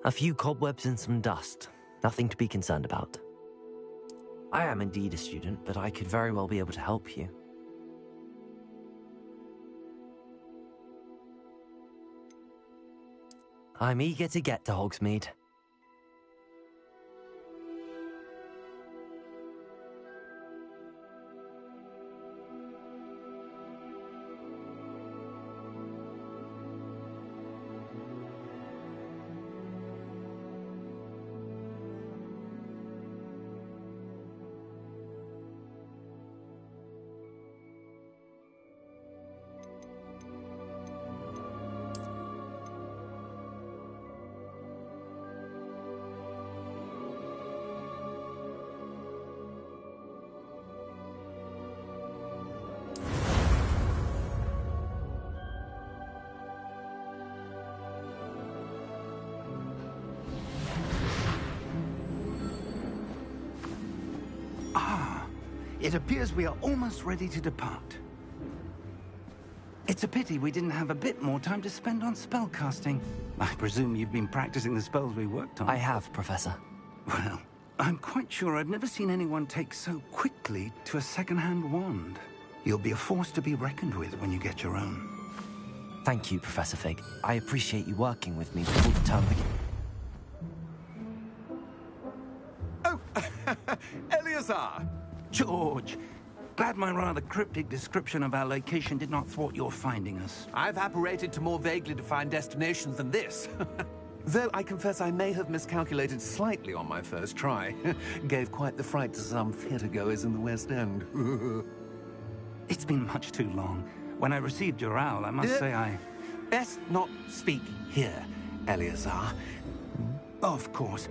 A few cobwebs and some dust. Nothing to be concerned about. I am indeed a student, but I could very well be able to help you. I'm eager to get to Hogsmeade. It appears we are almost ready to depart. It's a pity we didn't have a bit more time to spend on spellcasting. I presume you've been practicing the spells we worked on. I have, Professor. Well, I'm quite sure I've never seen anyone take so quickly to a second-hand wand. You'll be a force to be reckoned with when you get your own. Thank you, Professor Fig. I appreciate you working with me before the term begins. Oh, Eleazar! George, glad my rather cryptic description of our location did not thwart your finding us. I've apparated to more vaguely defined destinations than this. Though I confess I may have miscalculated slightly on my first try. Gave quite the fright to some theatergoers in the West End. It's been much too long. When I received your owl, I must say I... Best not speak here, Eleazar. Of course.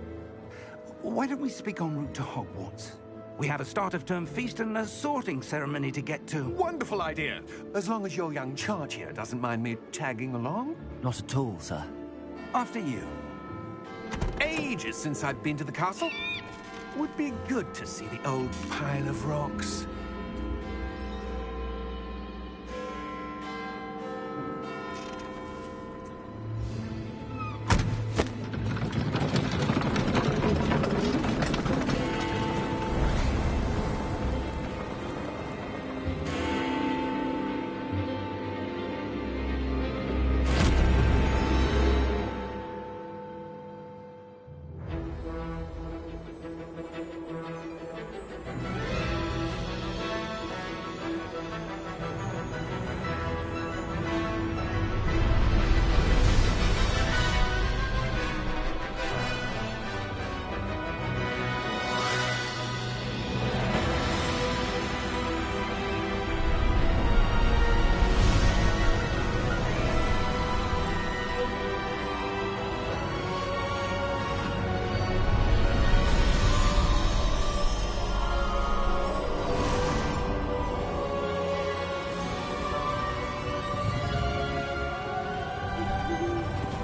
Why don't we speak en route to Hogwarts? We have a start-of-term feast and a sorting ceremony to get to. Wonderful idea! As long as your young charge here doesn't mind me tagging along. Not at all, sir. After you. Ages since I've been to the castle. Would be good to see the old pile of rocks.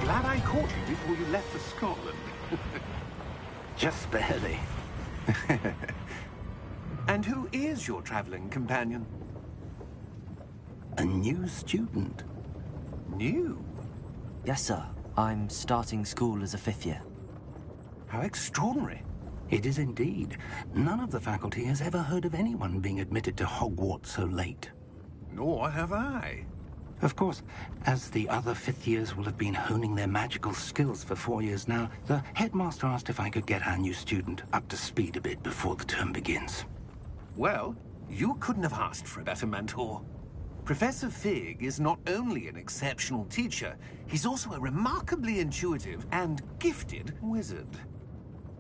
Glad I caught you before you left for Scotland. Just barely. And who is your traveling companion? A new student. New? Yes, sir. I'm starting school as a 5th year. How extraordinary. It is indeed. None of the faculty has ever heard of anyone being admitted to Hogwarts so late. Nor have I. Of course, as the other 5th years will have been honing their magical skills for 4 years now, the headmaster asked if I could get our new student up to speed a bit before the term begins. Well, you couldn't have asked for a better mentor. Professor Fig is not only an exceptional teacher, he's also a remarkably intuitive and gifted wizard.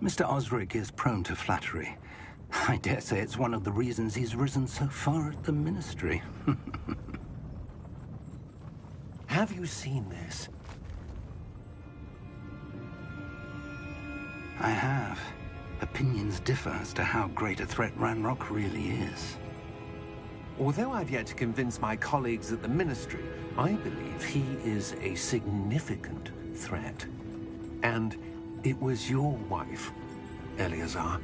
Mr. Osric is prone to flattery. I dare say it's one of the reasons he's risen so far at the Ministry. Have you seen this? I have. Opinions differ as to how great a threat Ranrock really is. Although I've yet to convince my colleagues at the Ministry, I believe he is a significant threat. And it was your wife, Eleazar,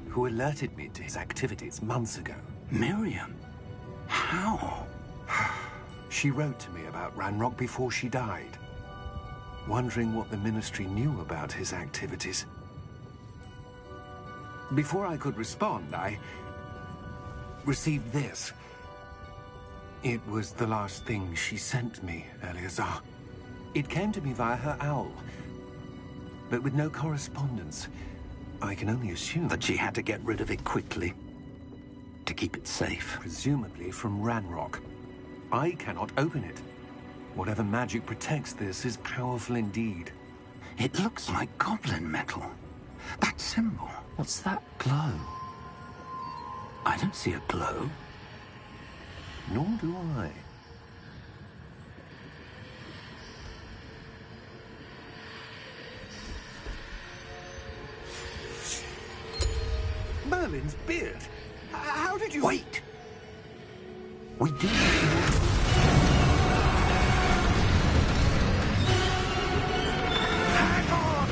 who alerted me to his activities months ago. Miriam? How? She wrote to me about Ranrock before she died. wondering what the Ministry knew about his activities. Before I could respond, I received this. It was the last thing she sent me, Eleazar. It came to me via her owl, but with no correspondence. I can only assume That she had to get rid of it quickly, to keep it safe. presumably from Ranrock. I cannot open it. Whatever magic protects this is powerful indeed. It looks like goblin metal. That symbol. What's that glow? I don't see a glow. Nor do I. Merlin's beard! How did you... Wait! We do. Hang on!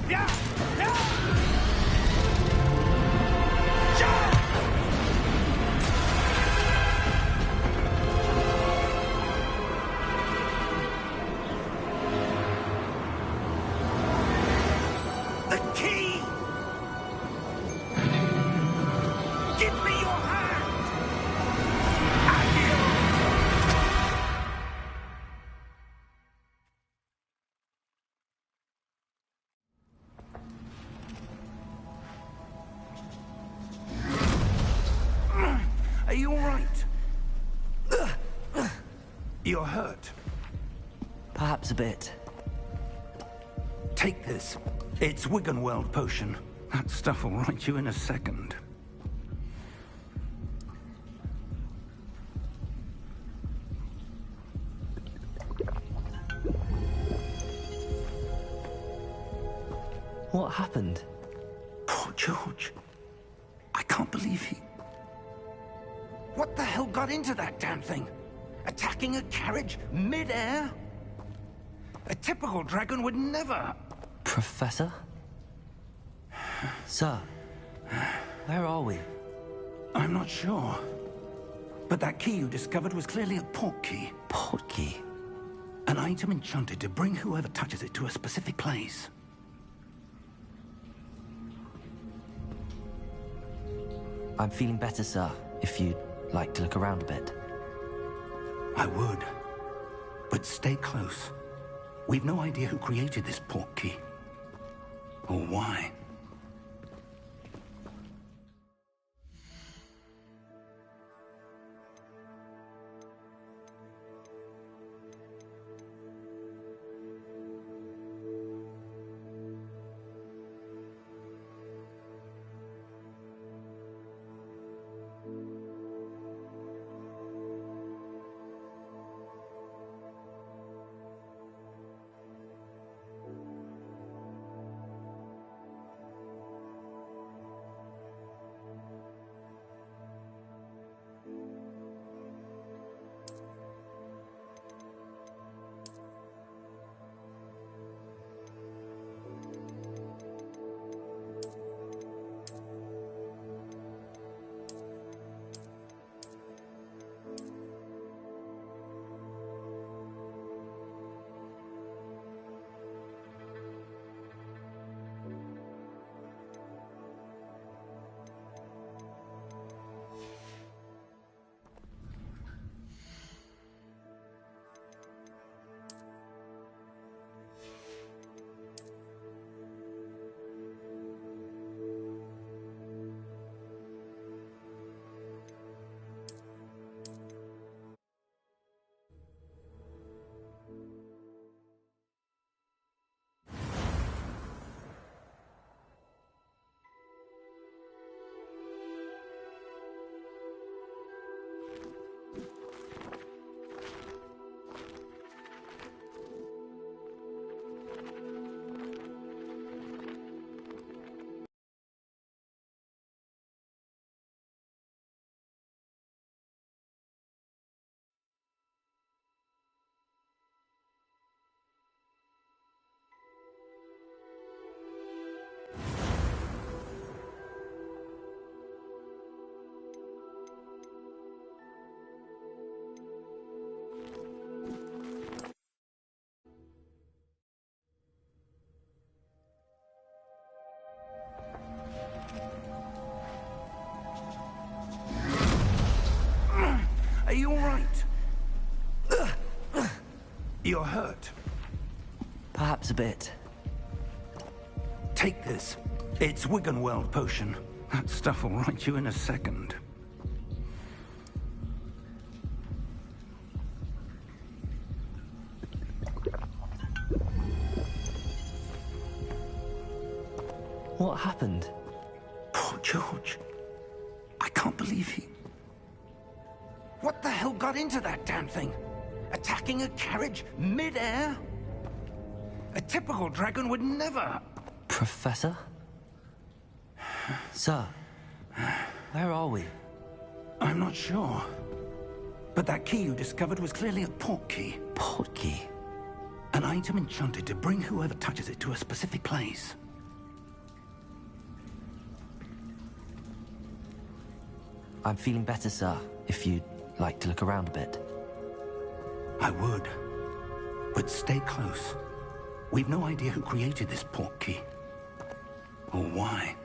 Yeah! Yeah! The key! Give me your hand! Are you all right? You're hurt. Perhaps a bit. Take this. It's Wiggenweld potion. That stuff will right you in a second. What happened? Poor George. I can't believe he... What the hell got into that damn thing? Attacking a carriage mid-air? A typical dragon would never... Professor? Sir, where are we? I'm not sure. But that key you discovered was clearly a port key. Port key? An item enchanted to bring whoever touches it to a specific place. I'm feeling better, sir, if you'd like to look around a bit. I would. But stay close. We've no idea who created this port key. Or why. You're hurt. Perhaps a bit. Take this. It's Wiggenweld potion. That stuff will right you in a second. What happened? Poor George. I can't believe he... What the hell got into that damn thing? Attacking a carriage mid-air? A typical dragon would never... Professor? Sir, where are we? I'm not sure. But that key you discovered was clearly a port key. Port key? An item enchanted to bring whoever touches it to a specific place. I'm feeling better, sir, if you'd like to look around a bit. I would. But stay close. We've no idea who created this port key. Or why.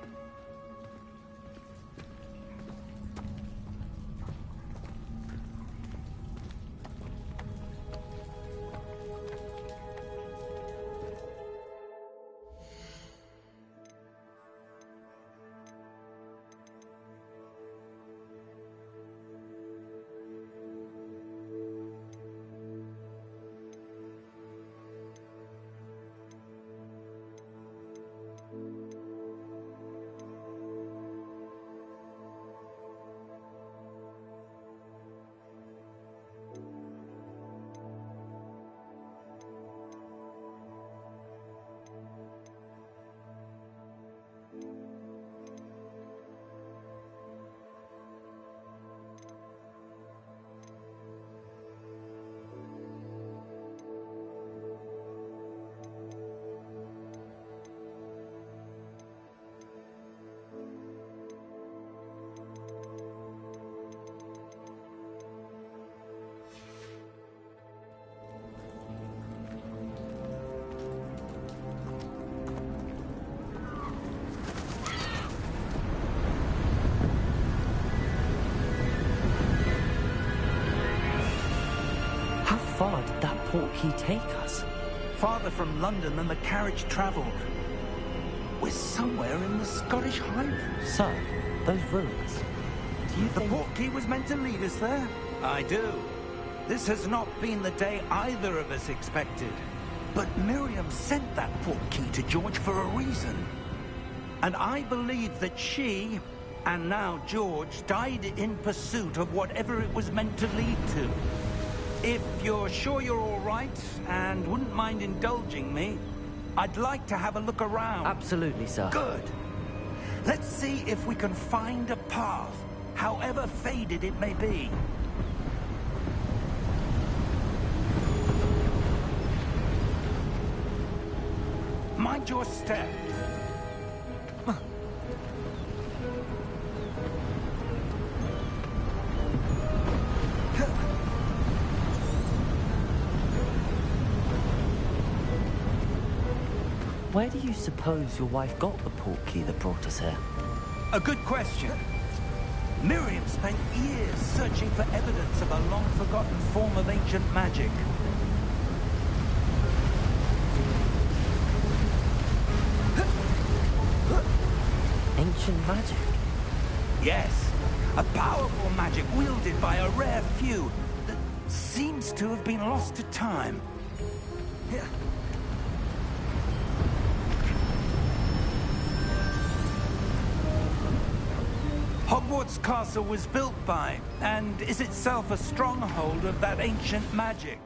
How far did that port key take us? Farther from London than the carriage travelled. We're somewhere in the Scottish Highlands. Sir, those ruins. Do you The think... port key was meant to lead us there? I do. This has not been the day either of us expected. But Miriam sent that port key to George for a reason. And I believe that she, and now George, died in pursuit of whatever it was meant to lead to. If you're sure you're all right, and wouldn't mind indulging me, I'd like to have a look around. Absolutely, sir. Good. Let's see if we can find a path, however faded it may be. Mind your step. Where do you suppose your wife got the port key that brought us here? A good question. Miriam spent years searching for evidence of a long-forgotten form of ancient magic. Ancient magic? Yes, a powerful magic wielded by a rare few that seems to have been lost to time. Hogwarts Castle was built by, and is itself a stronghold of that ancient magic.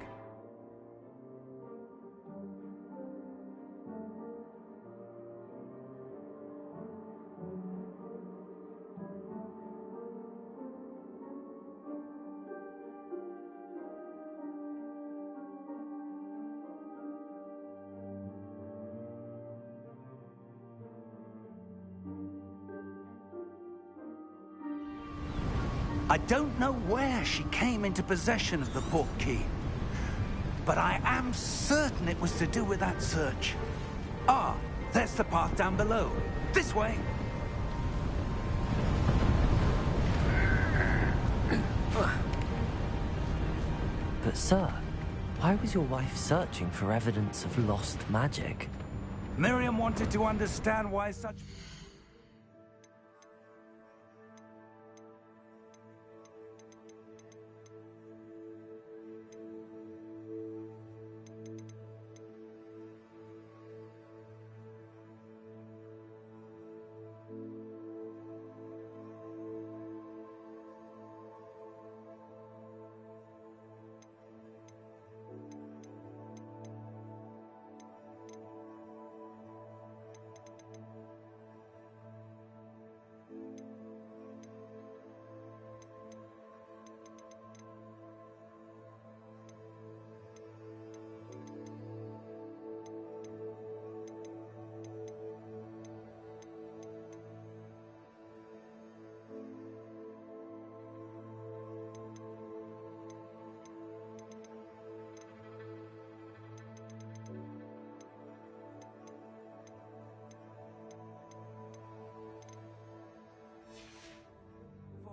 I don't know where she came into possession of the port key, but I am certain it was to do with that search. Ah, there's the path down below. This way. But sir, Why was your wife searching for evidence of lost magic? Miriam wanted to understand why such...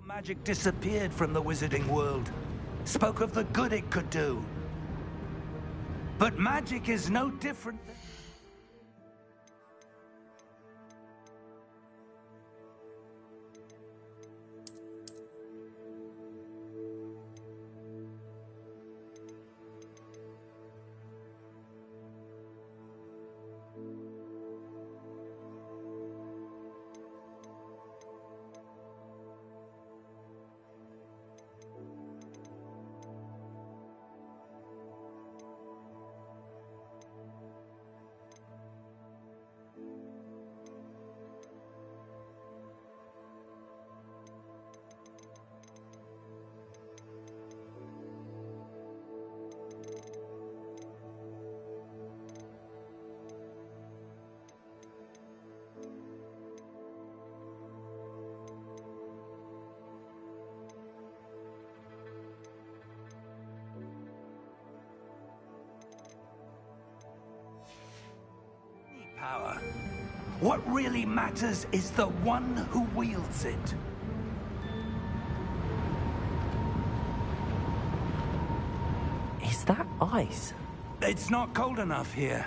Magic disappeared from the wizarding world. Spoke of the good it could do. But magic is no different. Power. What really matters is the one who wields it. Is that ice? It's not cold enough here.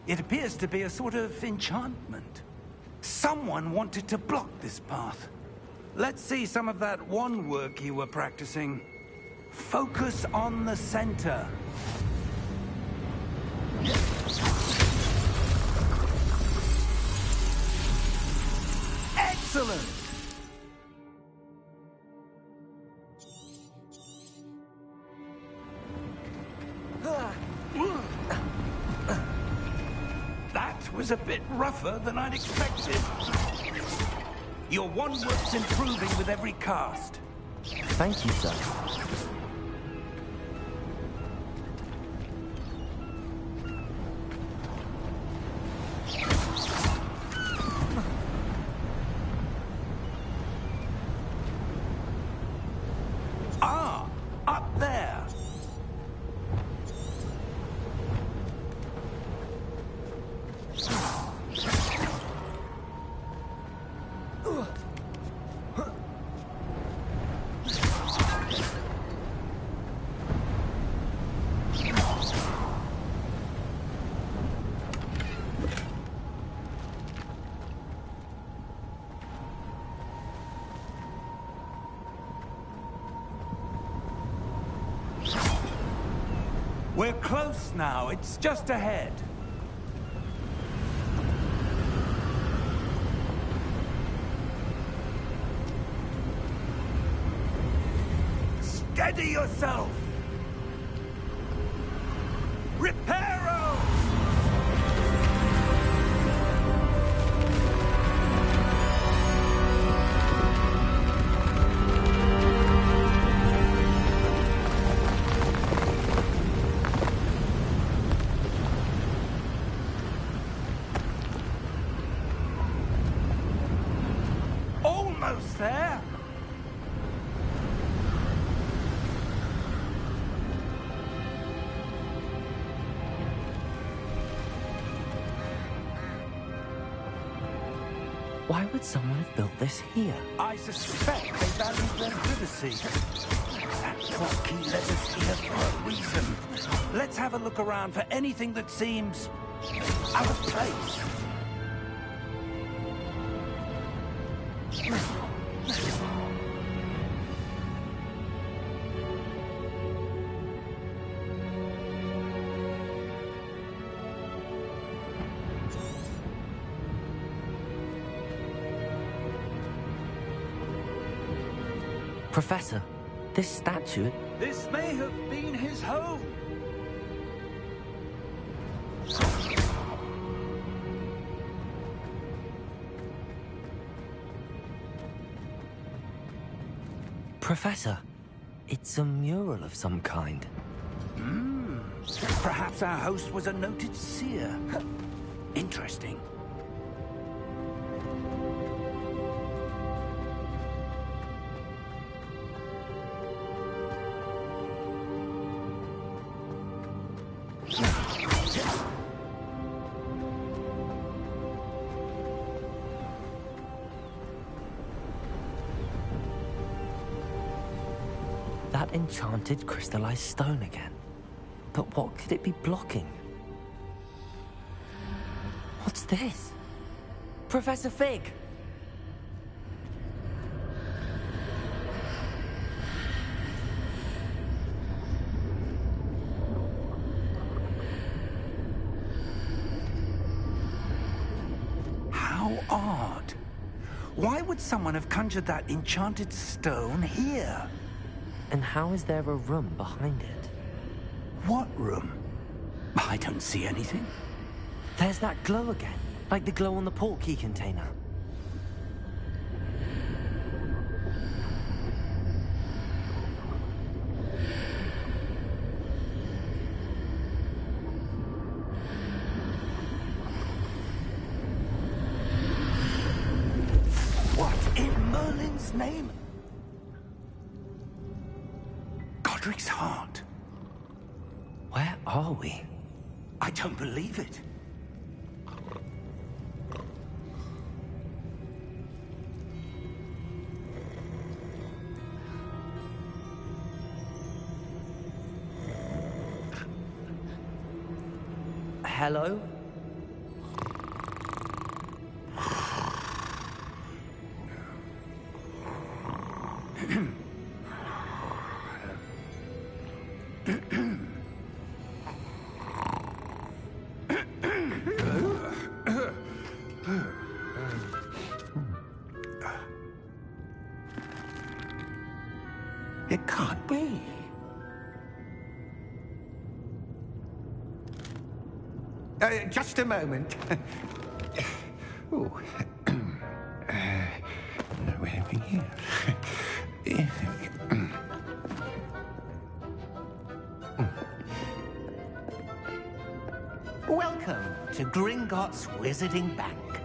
It appears to be a sort of enchantment. Someone wanted to block this path. Let's see some of that wand work you were practicing. Focus on the center. Excellent! That was a bit rougher than I'd expected. Your wand work's improving with every cast. Thank you, sir. Up there! We're close now. It's just ahead. Steady yourself! Reparo! Almost there. Why would someone have built this here? I suspect they valued their privacy. That portkey let us here for a reason. Let's have a look around for anything that seems out of place. Professor, this statue... This may have been his home. Professor, it's a mural of some kind. Perhaps our host was a noted seer. Interesting. That enchanted crystallized stone again. But what could it be blocking? What's this? Professor Fig! How odd. Why would someone have conjured that enchanted stone here? And how is there a room behind it? What room? I don't see anything. There's that glow again, like the glow on the portkey container. What in Merlin's name? Godric's heart. Where are we? I don't believe it. Hello? It can't be. Just a moment. Oh. Where are we here? Welcome to Gringotts Wizarding Bank.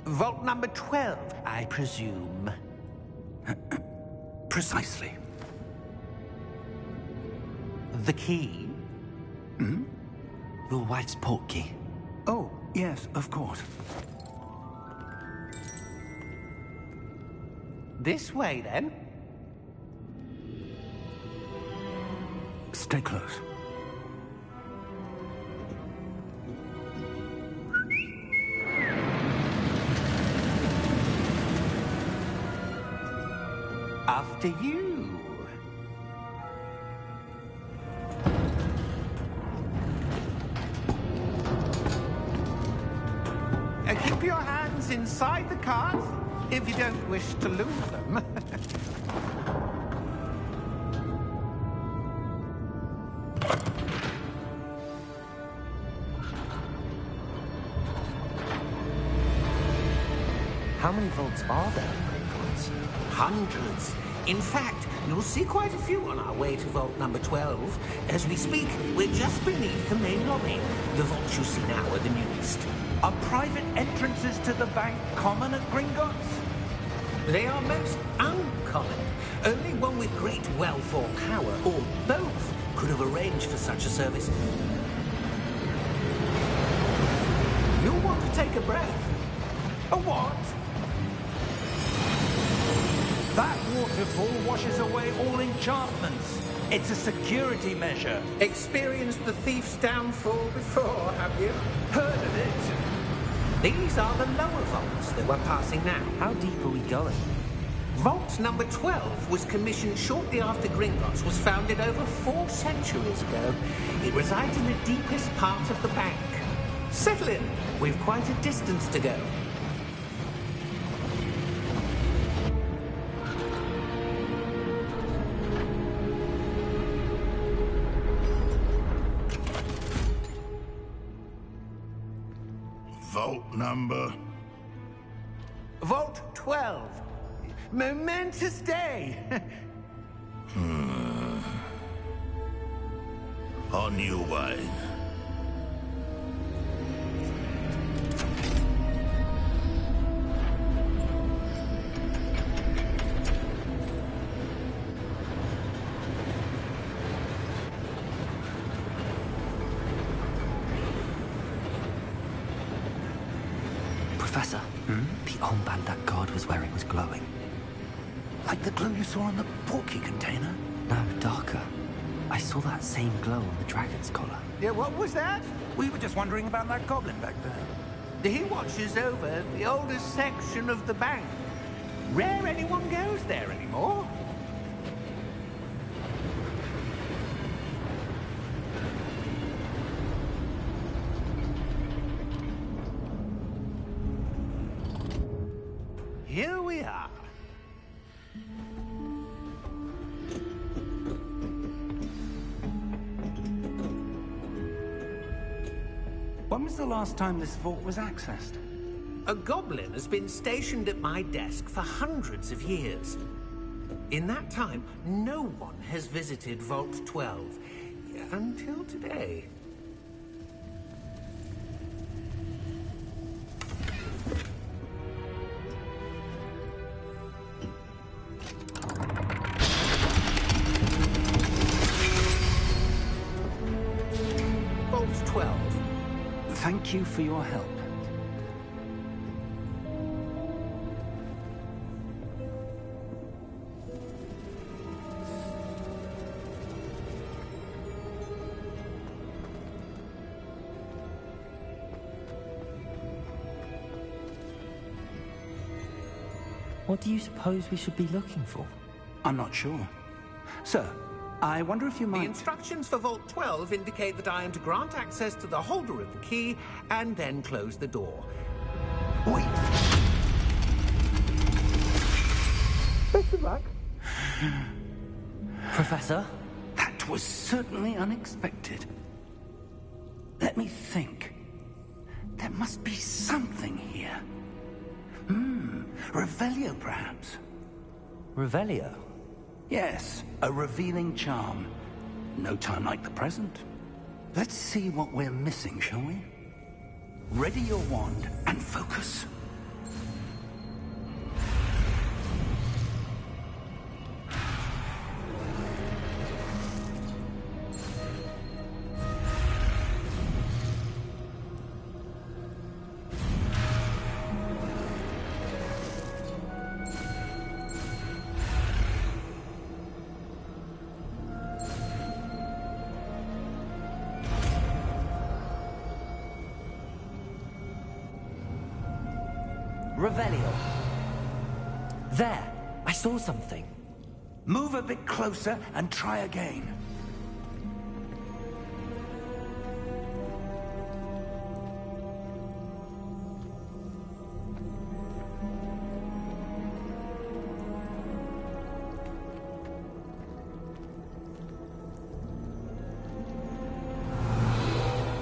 Vault number 12, I presume. Precisely. The key? Your wife's portkey. Oh, yes, of course. This way, then. Stay close. After you. Keep your hands inside the cart if you don't wish to lose them. How many vaults are there in Gringotts? Hundreds. In fact, you'll see quite a few on our way to vault number 12. As we speak, we're just beneath the main lobby. The vaults you see now are the newest. Are private entrances to the bank common at Gringotts? They are most uncommon. Only one with great wealth or power, or both, could have arranged for such a service. You'll want to take a breath. A what? That waterfall washes away all enchantments. It's a security measure. Experienced the thief's downfall before, have you? Heard of it? These are the lower vaults that we're passing now. How deep are we going? Vault number 12 was commissioned shortly after Gringotts was founded over 4 centuries ago. It resides in the deepest part of the bank. Settle in. We've quite a distance to go. Vault number? Vault 12. Momentous day. On your way. Professor, the armband that guard was wearing was glowing. Like the glow you saw on the porky container? No, darker. I saw that same glow on the dragon's collar. Yeah, what was that? We were just wondering about that goblin back there. He watches over the oldest section of the bank. Rare anyone goes there anymore. Here we are. When was the last time this vault was accessed? A goblin has been stationed at my desk for hundreds of years. In that time, no one has visited Vault 12 until today. Vault 12. Thank you for your help. What do you suppose we should be looking for? I'm not sure. Sir, I wonder if you The might... instructions for Vault 12 indicate that I am to grant access to the holder of the key and then close the door. Wait! Best of luck. Professor? That was certainly unexpected. Let me think. There must be something here. Revelio, perhaps? Revelio? Yes, a revealing charm. No time like the present. Let's see what we're missing, shall we? Ready your wand and focus. Revelio. There! I saw something. Move a bit closer and try again.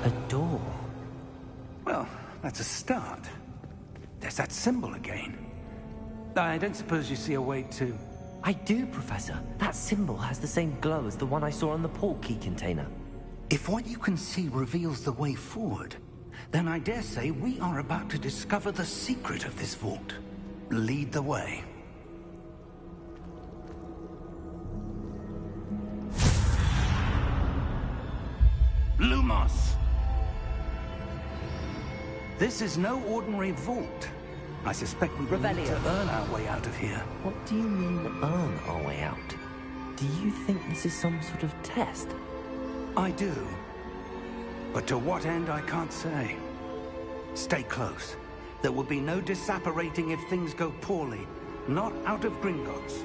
A door. Well, that's a start. There's that symbol again. I don't suppose you see a way to... I do, Professor. That symbol has the same glow as the one I saw on the port key container. If what you can see reveals the way forward, then I dare say we are about to discover the secret of this vault. Lead the way. Lumos! This is no ordinary vault. I suspect we will need to earn our way out of here. What do you mean, earn our way out? Do you think this is some sort of test? I do. But to what end, I can't say. Stay close. There will be no disapparating if things go poorly. Not out of Gringotts.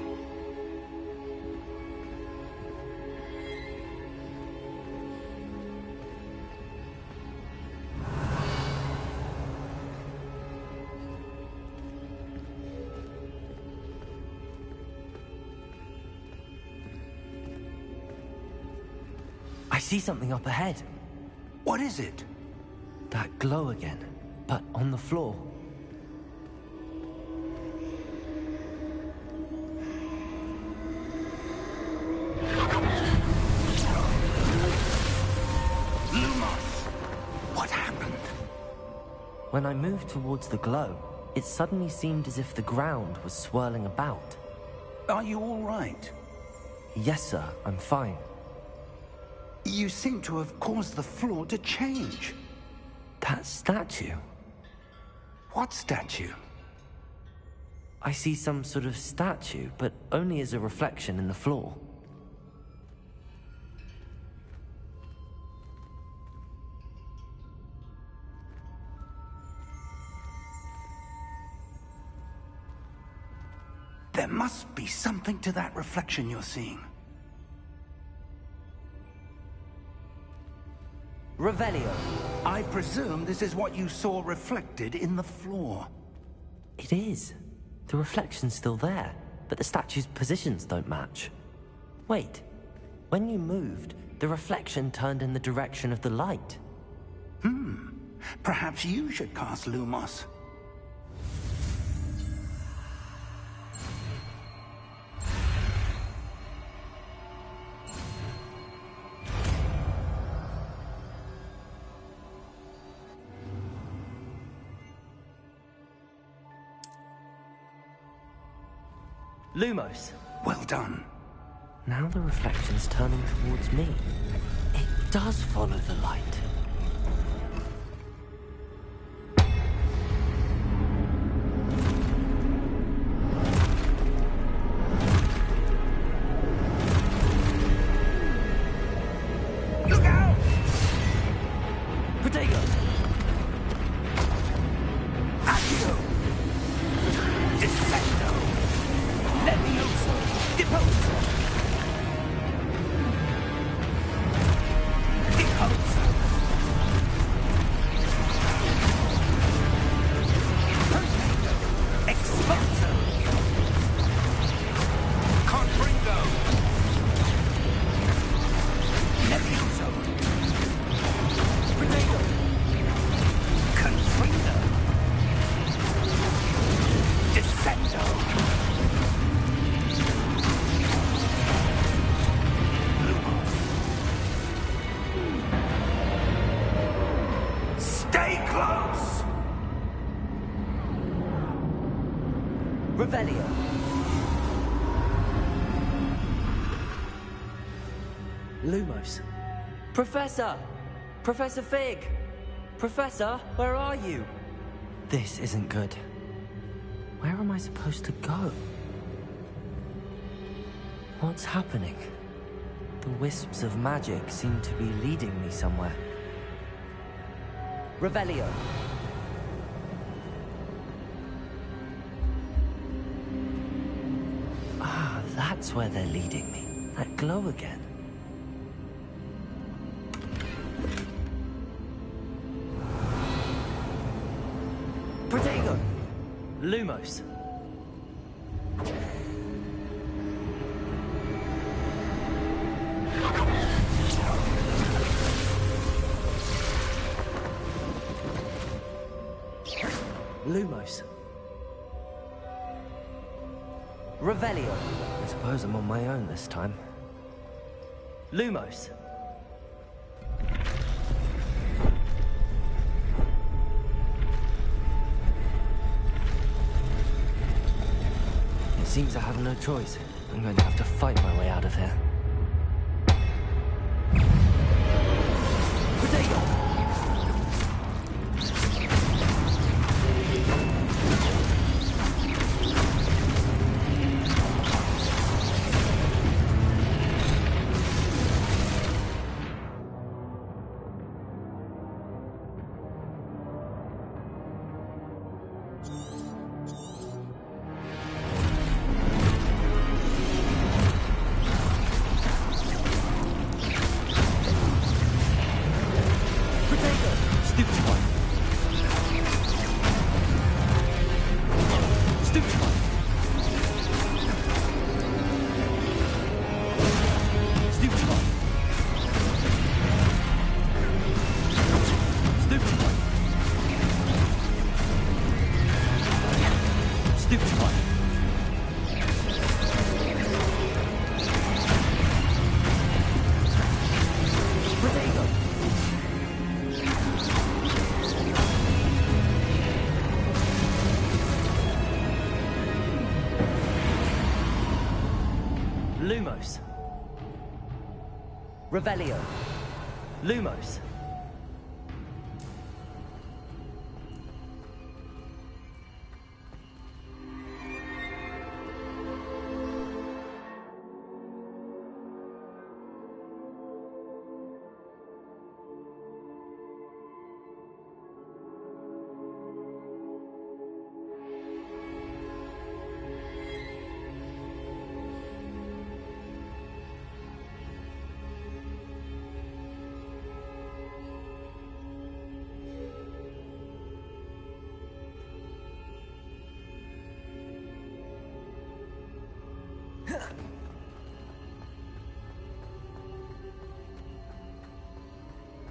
I see something up ahead. What is it? That glow again, but on the floor. Lumos! What happened? When I moved towards the glow, it suddenly seemed as if the ground was swirling about. Are you all right? Yes, sir, I'm fine. You seem to have caused the floor to change. That statue? What statue? I see some sort of statue, but only as a reflection in the floor. There must be something to that reflection you're seeing. Revelio. I presume this is what you saw reflected in the floor. It is. The reflection's still there, but the statue's positions don't match. Wait. When you moved, the reflection turned in the direction of the light. Perhaps you should cast Lumos. Lumos. Well done. Now the reflection's turning towards me. It does follow the light. Look out! Protego! Accio! Dissecto! Levioso! Deposo! Deposo! Protego! Exposo! Confringo! Levioso! Protego! Confringo! Dissecto! Stay close! Revelio. Lumos. Professor! Professor Fig! Professor, where are you? This isn't good. Where am I supposed to go? What's happening? The wisps of magic seem to be leading me somewhere. Revelio. Ah, that's where they're leading me. That glow again. Protego! Lumos. Lumos. Revelio. I suppose I'm on my own this time. Lumos. It seems I have no choice. I'm going to have to fight my way out of here. Potato! Lumos. Revelio. Lumos.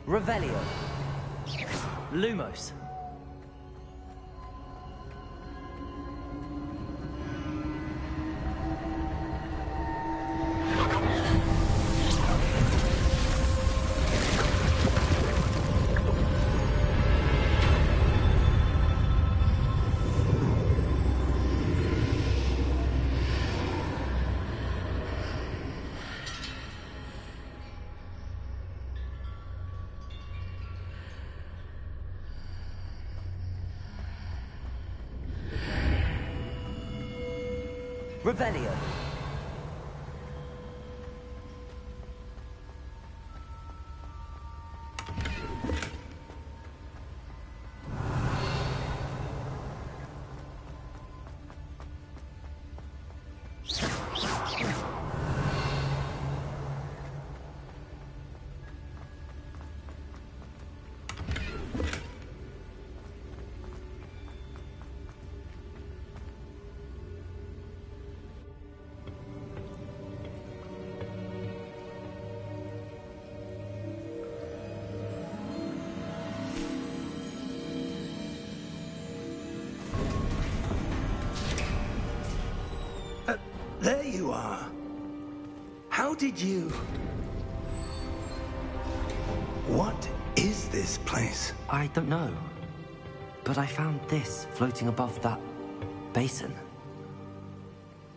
Revelio. Lumos. Revelio. There you are. How did you... What is this place? I don't know. But I found this floating above that basin.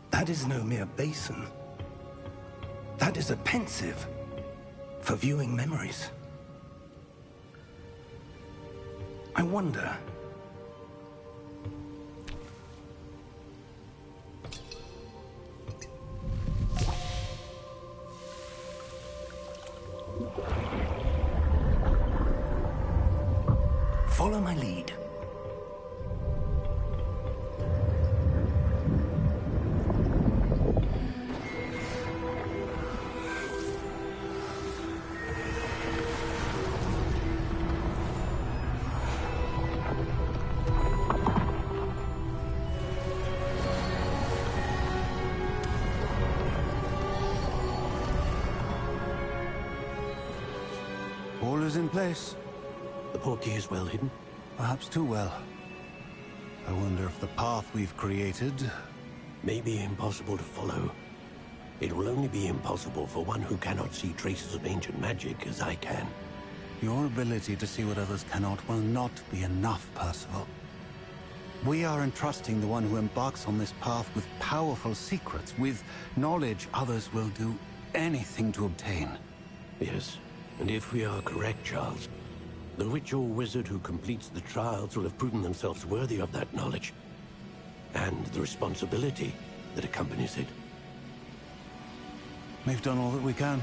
That is no mere basin. That is a pensive for viewing memories. I wonder... Follow my lead. All is in place. The portkey is well hidden? Perhaps too well. I wonder if the path we've created... May be impossible to follow. It will only be impossible for one who cannot see traces of ancient magic as I can. Your ability to see what others cannot will not be enough, Percival. We are entrusting the one who embarks on this path with powerful secrets, with knowledge others will do anything to obtain. Yes, and if we are correct, Charles, the witch or wizard who completes the trials will have proven themselves worthy of that knowledge, and the responsibility that accompanies it. We've done all that we can.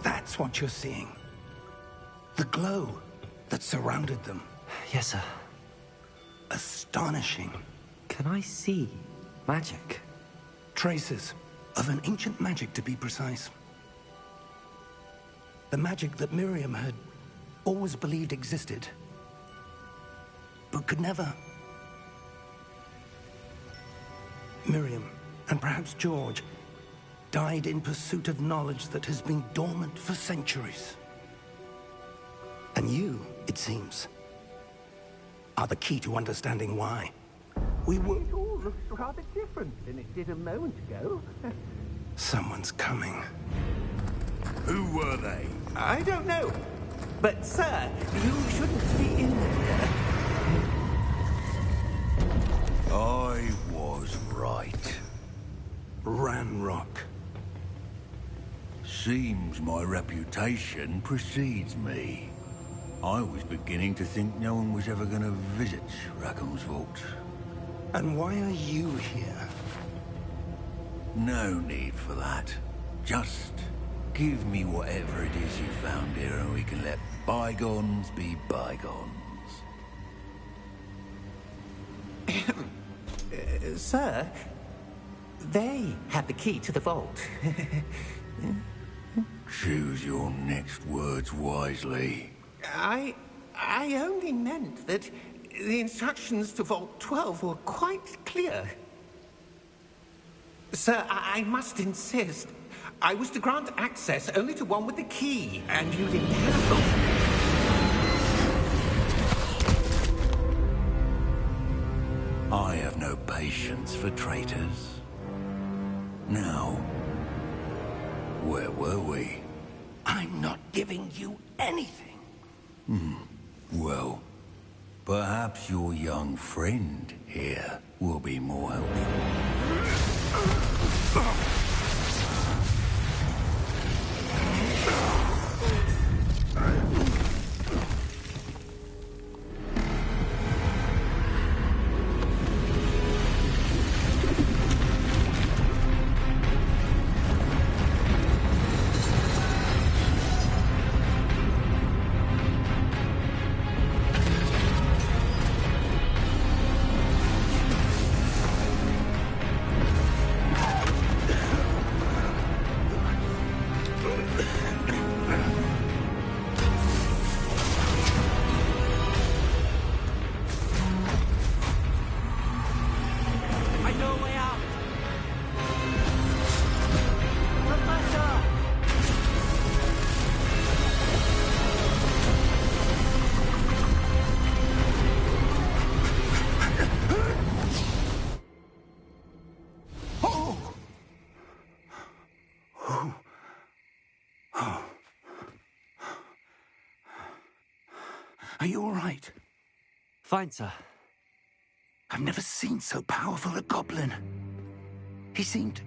That's what you're seeing. The glow that surrounded them. Yes, sir. Astonishing. Can I see magic? Traces of an ancient magic, to be precise. The magic that Miriam had always believed existed, but could never. Miriam, and perhaps George, died in pursuit of knowledge that has been dormant for centuries. And you, it seems, are the key to understanding why. We were... It all looks rather different than it did a moment ago. Someone's coming. Who were they? I don't know. But, sir, you shouldn't be in there. I was right. Ranrock. Seems my reputation precedes me. I was beginning to think no one was ever going to visit Rackham's vault. And why are you here? No need for that. Just give me whatever it is you found here and we can let bygones be bygones. Sir, they had the key to the vault. Choose your next words wisely. I only meant that the instructions to Vault 12 were quite clear. Sir, I must insist. I was to grant access only to one with the key, and you didn't have them. I have no patience for traitors. Now, where were we? I'm not giving you anything. Well, perhaps your young friend here will be more helpful. I know a way out! Professor! Are you all right? Fine, sir. I've never seen so powerful a goblin. He seemed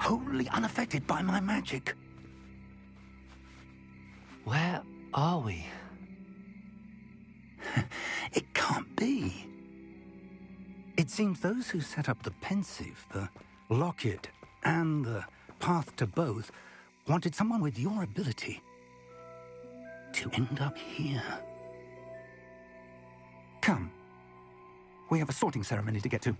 wholly unaffected by my magic. Where are we? It can't be. It seems those who set up the pensive, the locket, and the path to both wanted someone with your ability to end up here. Come. We have a sorting ceremony to get to.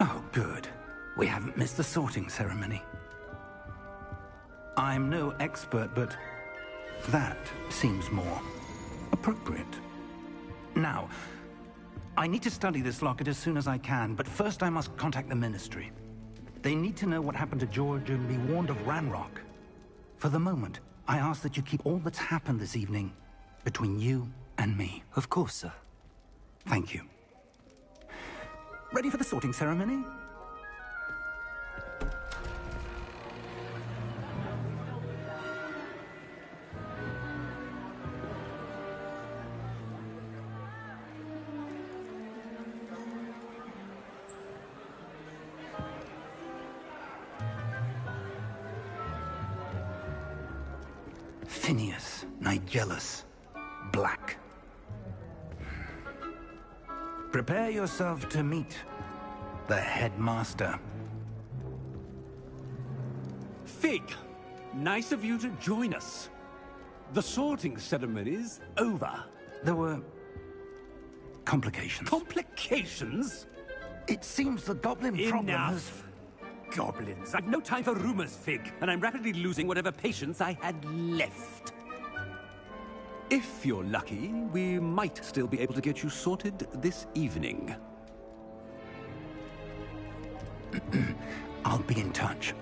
Oh, good. We haven't missed the sorting ceremony. I'm no expert, but that seems more appropriate. Now, I need to study this locket as soon as I can, but first I must contact the Ministry. They need to know what happened to George and be warned of Ranrock. For the moment, I ask that you keep all that's happened this evening between you and me. Of course, sir. Thank you. Ready for the sorting ceremony? Phineas, Nigellus, Black. Prepare yourself to meet the headmaster. Fig, nice of you to join us. The sorting ceremony's over. There were complications. Complications? It seems the goblin problem has... Enough! Goblins. I've no time for rumors, Fig, and I'm rapidly losing whatever patience I had left. If you're lucky, we might still be able to get you sorted this evening. I'll be in touch.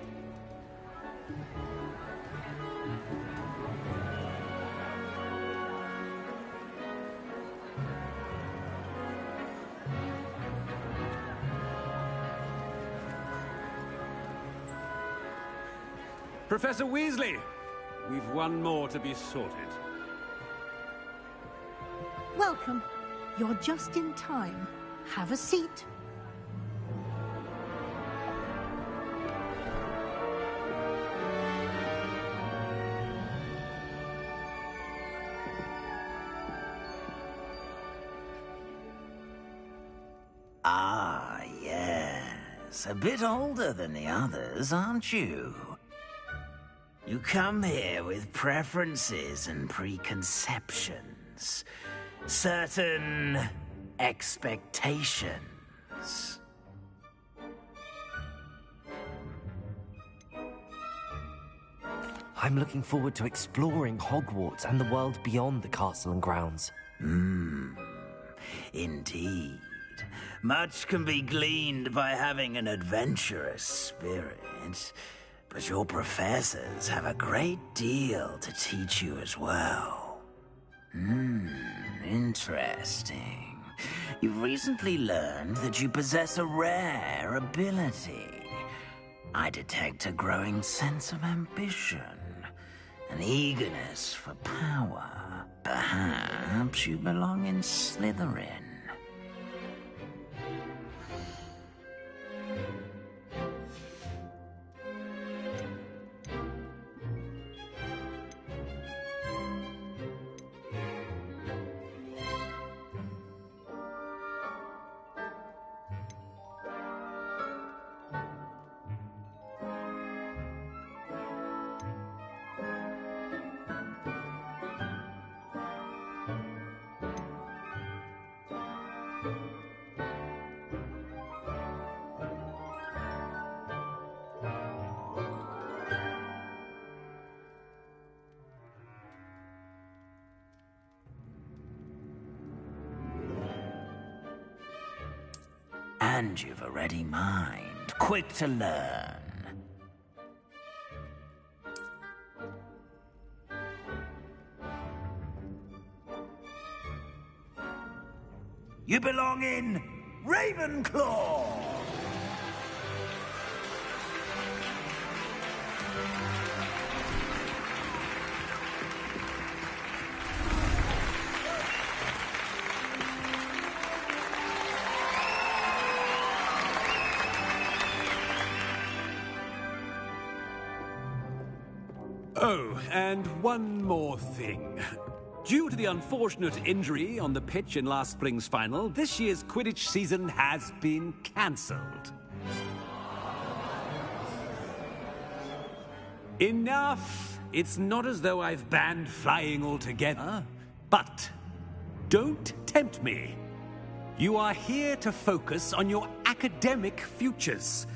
Professor Weasley, we've one more to be sorted. Welcome. You're just in time. Have a seat. Ah, yes. A bit older than the others, aren't you? You come here with preferences and preconceptions. Certain expectations. I'm looking forward to exploring Hogwarts and the world beyond the castle and grounds. Indeed. Much can be gleaned by having an adventurous spirit, but your professors have a great deal to teach you as well. Interesting. You've recently learned that you possess a rare ability. I detect a growing sense of ambition, an eagerness for power. Perhaps you belong in Slytherin. And you've a ready mind, quick to learn. You belong in Ravenclaw! Oh, and one more thing. Due to the unfortunate injury on the pitch in last spring's final, this year's Quidditch season has been cancelled. Enough! It's not as though I've banned flying altogether. But don't tempt me. You are here to focus on your academic futures.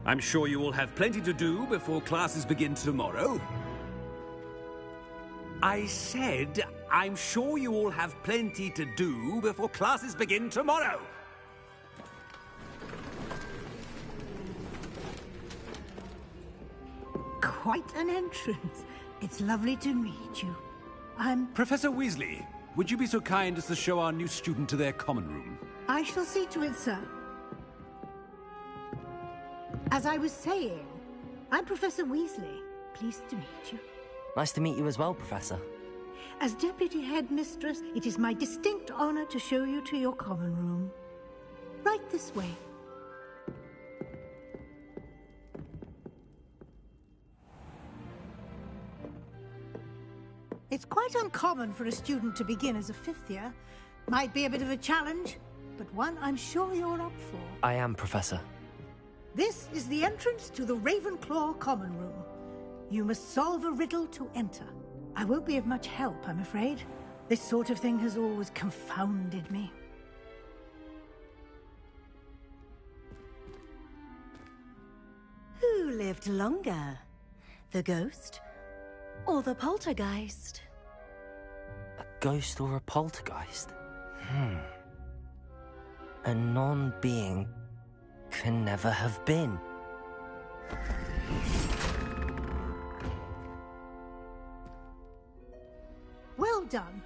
I'm sure you will have plenty to do before classes begin tomorrow. I said, I'm sure you all have plenty to do before classes begin tomorrow. Quite an entrance. It's lovely to meet you. Professor Weasley, would you be so kind as to show our new student to their common room? I shall see to it, sir. As I was saying, I'm Professor Weasley. Pleased to meet you. Nice to meet you as well, Professor. As Deputy Headmistress, it is my distinct honor to show you to your common room. Right this way. It's quite uncommon for a student to begin as a fifth year. Might be a bit of a challenge, but one I'm sure you're up for. I am, Professor. This is the entrance to the Ravenclaw Common Room. You must solve a riddle to enter. I won't be of much help, I'm afraid. This sort of thing has always confounded me. Who lived longer? The ghost or the poltergeist? A ghost or a poltergeist? A non-being can never have been. Well done.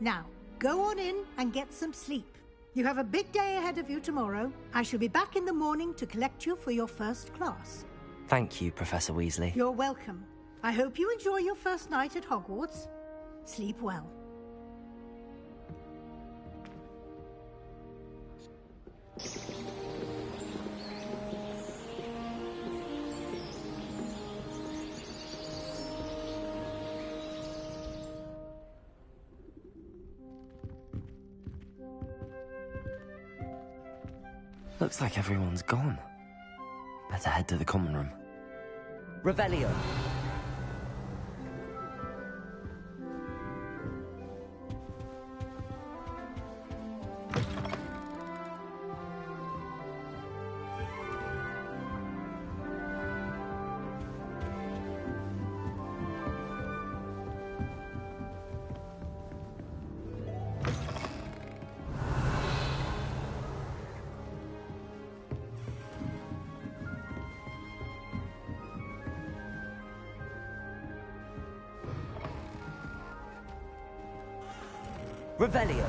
Now, go on in and get some sleep. You have a big day ahead of you tomorrow. I shall be back in the morning to collect you for your first class. Thank you, Professor Weasley. You're welcome. I hope you enjoy your first night at Hogwarts. Sleep well. Looks like everyone's gone. Better head to the common room. Revelio. Revelio.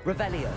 Revelio.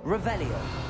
Revelio.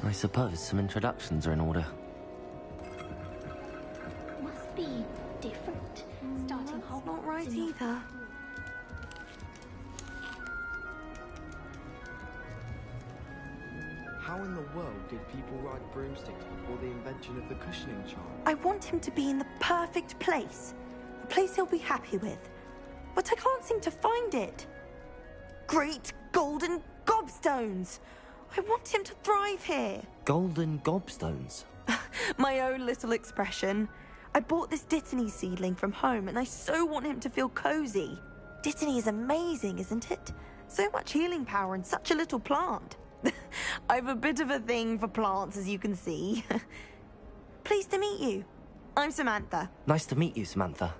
I suppose some introductions are in order. Must be different. Starting That's not right either. How in the world did people ride broomsticks before the invention of the cushioning charm? I want him to be in the perfect place. A place he'll be happy with. But I can't seem to find it. Great golden gobstones! I want him to thrive here. Golden gobstones? My own little expression. I bought this Dittany seedling from home and I so want him to feel cozy. Dittany is amazing, isn't it? So much healing power in such a little plant. I've a bit of a thing for plants, as you can see. Pleased to meet you. I'm Samantha. Nice to meet you, Samantha.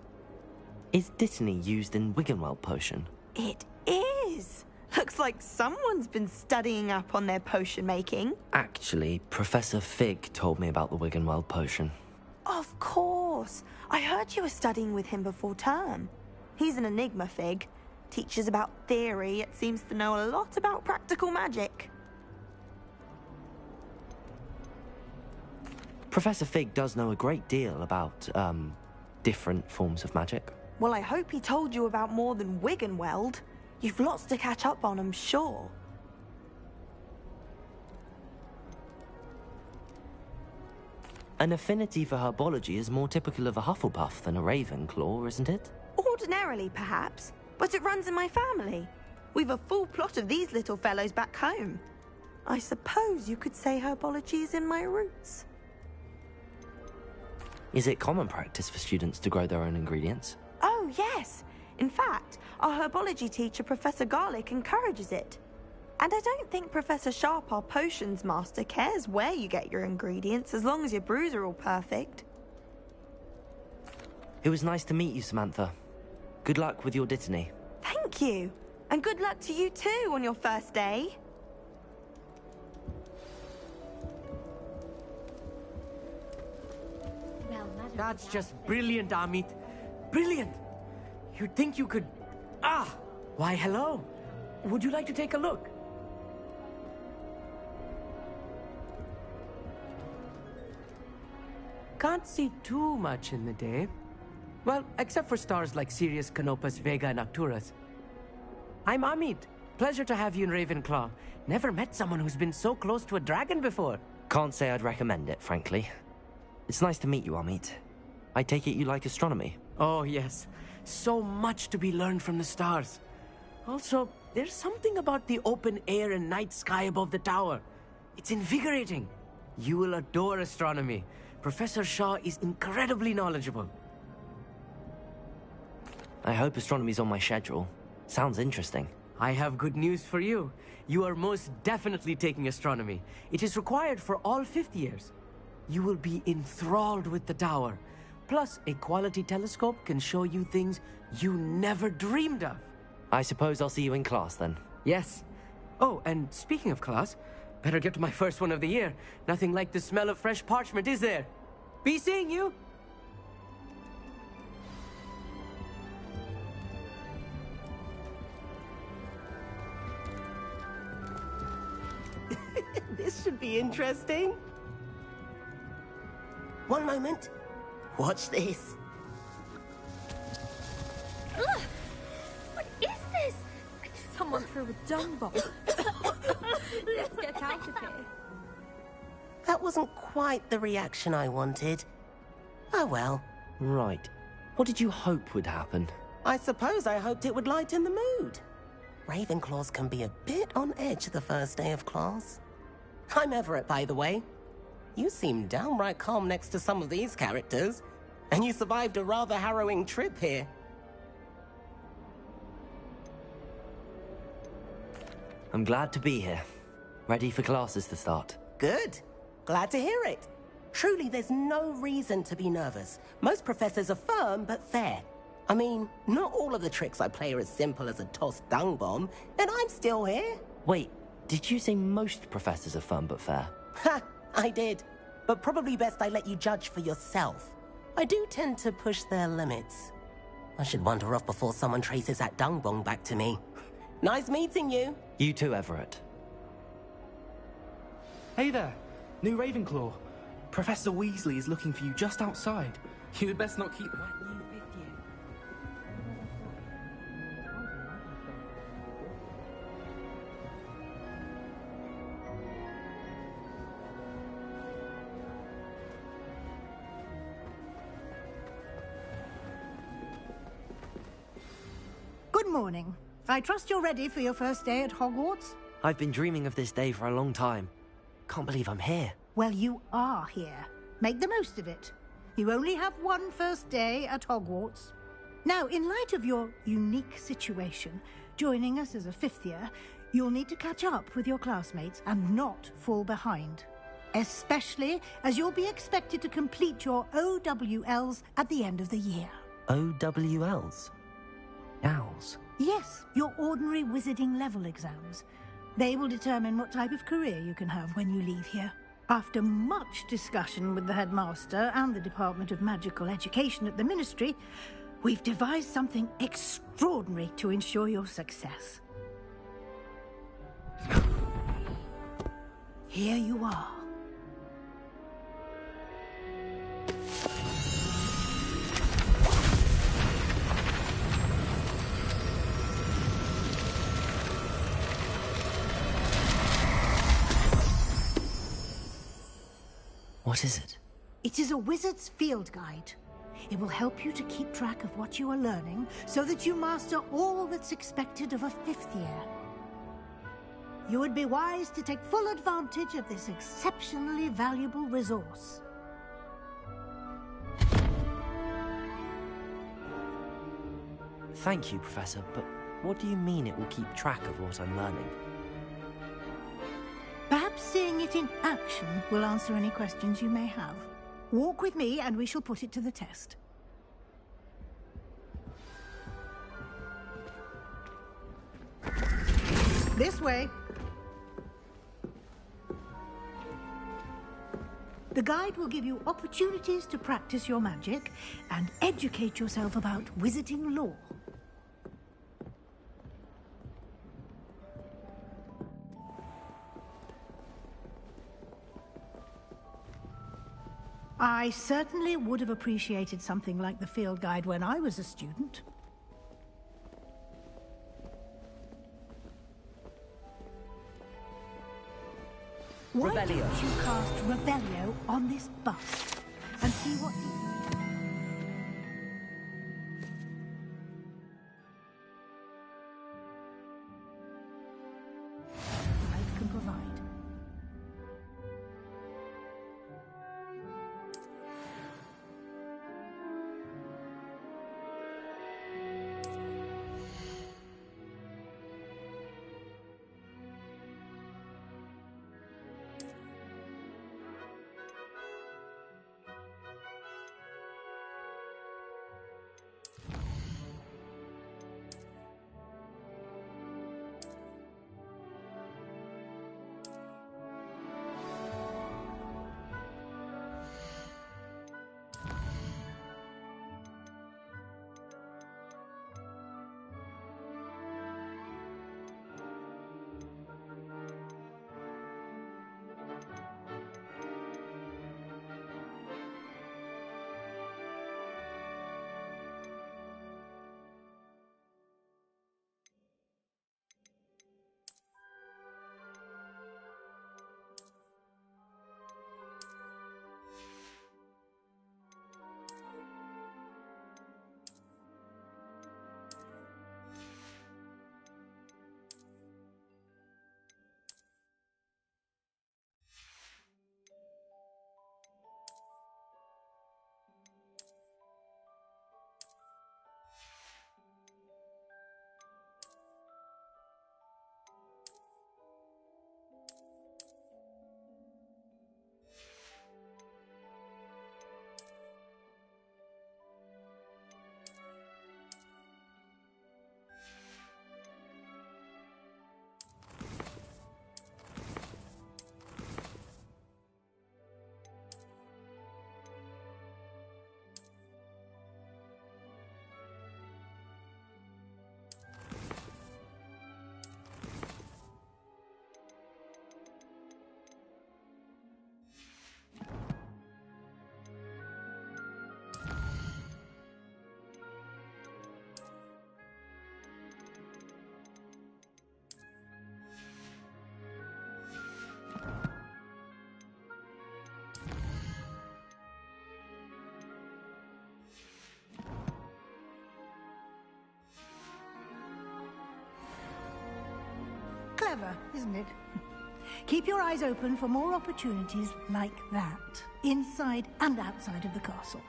Is Dittany used in Wiggenweld potion? It is. Looks like someone's been studying up on their potion making. Actually, Professor Fig told me about the Wiggenweld potion. Of course. I heard you were studying with him before term. He's an enigma, Fig. Teaches about theory, yet seems to know a lot about practical magic. Professor Fig does know a great deal about, different forms of magic. Well, I hope he told you about more than Wiggenweld. You've lots to catch up on, I'm sure. An affinity for herbology is more typical of a Hufflepuff than a Ravenclaw, isn't it? Ordinarily, perhaps, but it runs in my family. We've a full plot of these little fellows back home. I suppose you could say herbology is in my roots. Is it common practice for students to grow their own ingredients? Oh, yes. In fact, our herbology teacher, Professor Garlick, encourages it. And I don't think Professor Sharp, our potions master, cares where you get your ingredients, as long as your brews are all perfect. It was nice to meet you, Samantha. Good luck with your Dittany. Thank you. And good luck to you too on your first day. That's just brilliant, Amit. Brilliant! You'd think you could... Ah! Why, hello. Would you like to take a look? Can't see too much in the day. Well, except for stars like Sirius, Canopus, Vega, and Arcturus. I'm Amit. Pleasure to have you in Ravenclaw. Never met someone who's been so close to a dragon before. Can't say I'd recommend it, frankly. It's nice to meet you, Amit. I take it you like astronomy? Oh, yes. So much to be learned from the stars. Also, there's something about the open air and night sky above the tower. It's invigorating. You will adore astronomy. Professor Shaw is incredibly knowledgeable. I hope astronomy's on my schedule. Sounds interesting. I have good news for you. You are most definitely taking astronomy. It is required for all 5th years. You will be enthralled with the tower. Plus, a quality telescope can show you things you never dreamed of. I suppose I'll see you in class then. Yes. Oh, and speaking of class, better get to my first one of the year. Nothing like the smell of fresh parchment, is there? Be seeing you! This should be interesting. One moment. Watch this. Ugh! What is this? Someone threw a dung bomb. Let's get out of here. That wasn't quite the reaction I wanted. Oh well. Right. What did you hope would happen? I suppose I hoped it would lighten the mood. Ravenclaws can be a bit on edge the first day of class. I'm Everett, by the way. You seem downright calm next to some of these characters, and you survived a rather harrowing trip here. I'm glad to be here. Ready for classes to start. Good. Glad to hear it. Truly, there's no reason to be nervous. Most professors are firm but fair. I mean, not all of the tricks I play are as simple as a tossed dung bomb, and I'm still here. Wait, did you say most professors are firm but fair? Ha! I did. But probably best I let you judge for yourself. I do tend to push their limits. I should wander off before someone traces that dung bomb back to me. Nice meeting you. You too, Everett. Hey there. New Ravenclaw. Professor Weasley is looking for you just outside. You had best not keep... Good morning. I trust you're ready for your first day at Hogwarts? I've been dreaming of this day for a long time. Can't believe I'm here. Well, you are here. Make the most of it. You only have one first day at Hogwarts. Now, in light of your unique situation, joining us as a fifth year, you'll need to catch up with your classmates and not fall behind. Especially as you'll be expected to complete your OWLs at the end of the year. OWLs? Owls? Yes, your ordinary wizarding level exams. They will determine what type of career you can have when you leave here. After much discussion with the headmaster and the Department of Magical Education at the Ministry, we've devised something extraordinary to ensure your success. Here you are. What is it? It is a wizard's field guide. It will help you to keep track of what you are learning so that you master all that's expected of a fifth year. You would be wise to take full advantage of this exceptionally valuable resource. Thank you, Professor, but what do you mean it will keep track of what I'm learning? Perhaps seeing it in action will answer any questions you may have. Walk with me and we shall put it to the test. This way. The guide will give you opportunities to practice your magic and educate yourself about wizarding lore. I certainly would have appreciated something like the field guide when I was a student. Why don't you cast Revelio on this bust and see what... I can provide. clever, isn't it? Keep your eyes open for more opportunities like that, inside and outside of the castle.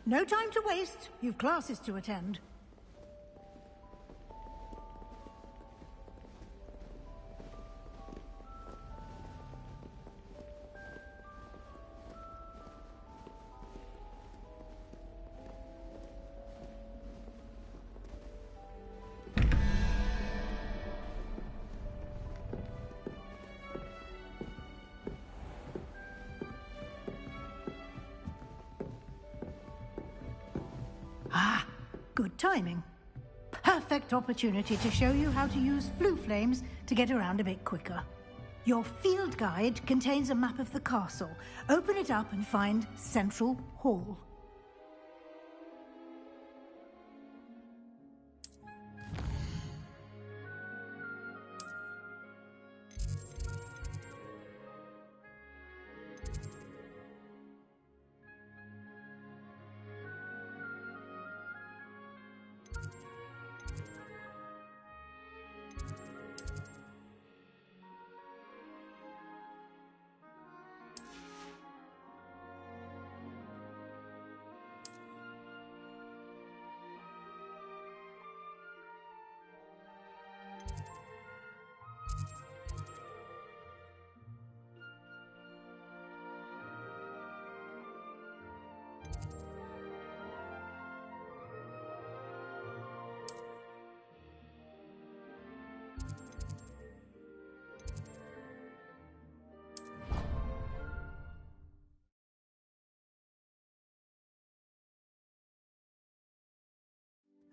No time to waste. You've classes to attend. Good timing. Perfect opportunity to show you how to use flue flames to get around a bit quicker. Your field guide contains a map of the castle. Open it up and find Central Hall.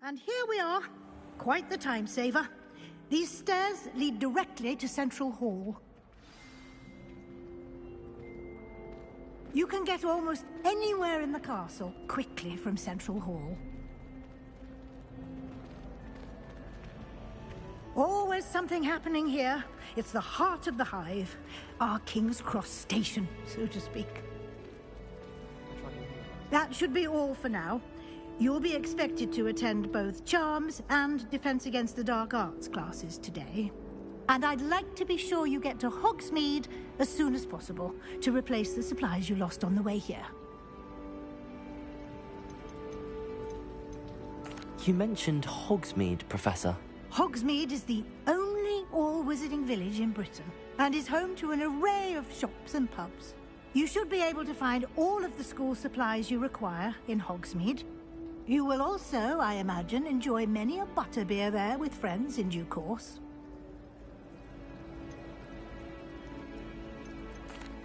And here we are. Quite the time saver. These stairs lead directly to Central Hall. You can get almost anywhere in the castle quickly from Central Hall. Always something happening here. It's the heart of the Hive. Our King's Cross station, so to speak. That should be all for now. You'll be expected to attend both Charms and Defense Against the Dark Arts classes today. And I'd like to be sure you get to Hogsmeade as soon as possible to replace the supplies you lost on the way here. You mentioned Hogsmeade, Professor. Hogsmeade is the only all-wizarding village in Britain and is home to an array of shops and pubs. You should be able to find all of the school supplies you require in Hogsmeade. You will also, I imagine, enjoy many a butterbeer there with friends in due course.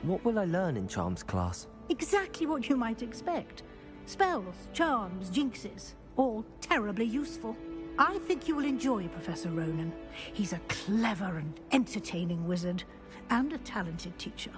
What will I learn in Charms class? Exactly what you might expect. Spells, charms, jinxes, all terribly useful. I think you will enjoy Professor Ronan. He's a clever and entertaining wizard, and a talented teacher.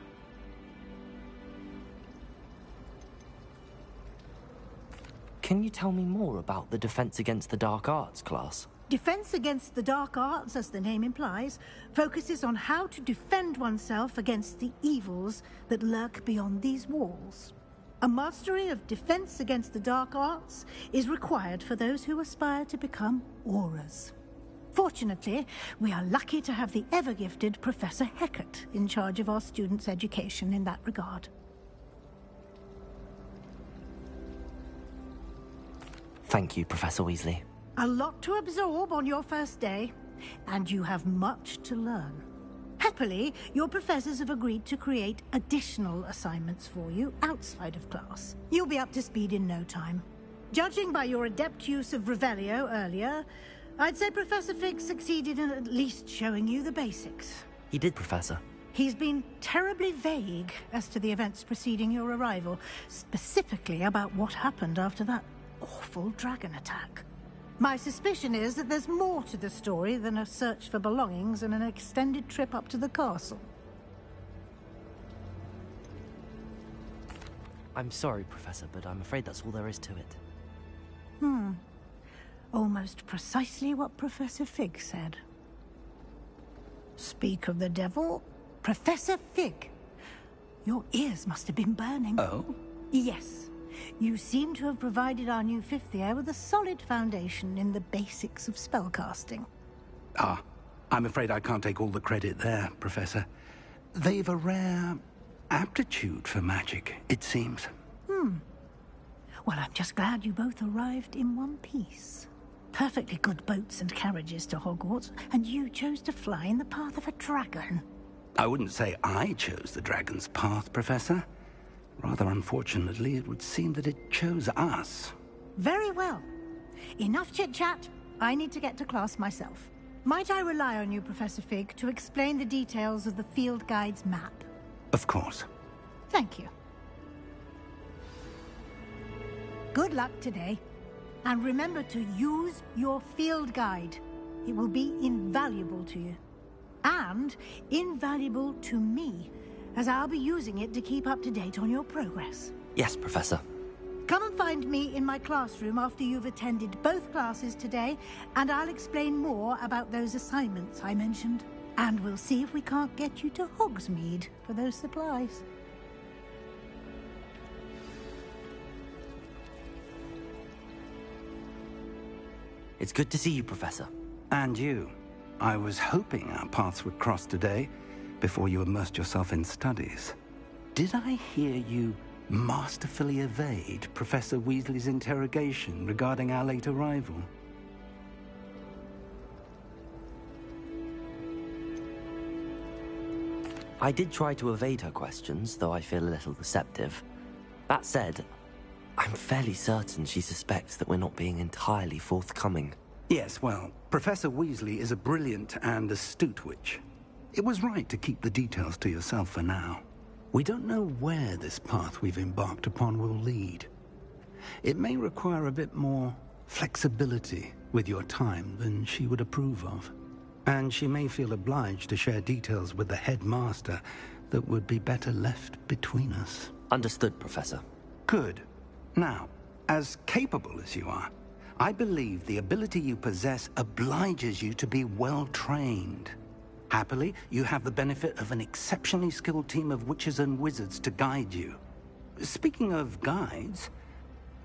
Can you tell me more about the Defense Against the Dark Arts class? Defense Against the Dark Arts, as the name implies, focuses on how to defend oneself against the evils that lurk beyond these walls. A mastery of Defense Against the Dark Arts is required for those who aspire to become Aurors. Fortunately, we are lucky to have the ever-gifted Professor Hecat in charge of our students' education in that regard. Thank you, Professor Weasley. A lot to absorb on your first day, and you have much to learn. Happily, your professors have agreed to create additional assignments for you outside of class. You'll be up to speed in no time. Judging by your adept use of Revelio earlier, I'd say Professor Fig succeeded in at least showing you the basics. He did, Professor. He's been terribly vague as to the events preceding your arrival, specifically about what happened after that awful dragon attack. My suspicion is that there's more to the story than a search for belongings and an extended trip up to the castle. I'm sorry, Professor, but I'm afraid that's all there is to it. Almost precisely what Professor Fig said. Speak of the devil, Professor Fig. Your ears must have been burning. Oh? Yes. You seem to have provided our new fifth year with a solid foundation in the basics of spellcasting. Ah, I'm afraid I can't take all the credit there, Professor. They've a rare aptitude for magic, it seems. Well, I'm just glad you both arrived in one piece. Perfectly good boats and carriages to Hogwarts, and you chose to fly in the path of a dragon. I wouldn't say I chose the dragon's path, Professor. Rather unfortunately, it would seem that it chose us. Very well. Enough chit-chat. I need to get to class myself. Might I rely on you, Professor Fig, to explain the details of the field guide's map? Of course. Thank you. Good luck today. And remember to use your field guide. It will be invaluable to you. And invaluable to me, as I'll be using it to keep up to date on your progress. Yes, Professor. Come and find me in my classroom after you've attended both classes today, and I'll explain more about those assignments I mentioned. And we'll see if we can't get you to Hogsmeade for those supplies. It's good to see you, Professor. And you. I was hoping our paths would cross today, before you immersed yourself in studies. Did I hear you masterfully evade Professor Weasley's interrogation regarding our late arrival? I did try to evade her questions, though I feel a little deceptive. That said, I'm fairly certain she suspects that we're not being entirely forthcoming. Yes, well, Professor Weasley is a brilliant and astute witch. It was right to keep the details to yourself for now. We don't know where this path we've embarked upon will lead. It may require a bit more flexibility with your time than she would approve of. And she may feel obliged to share details with the headmaster that would be better left between us. Understood, Professor. Good. Now, as capable as you are, I believe the ability you possess obliges you to be well-trained. Happily, you have the benefit of an exceptionally skilled team of witches and wizards to guide you. Speaking of guides,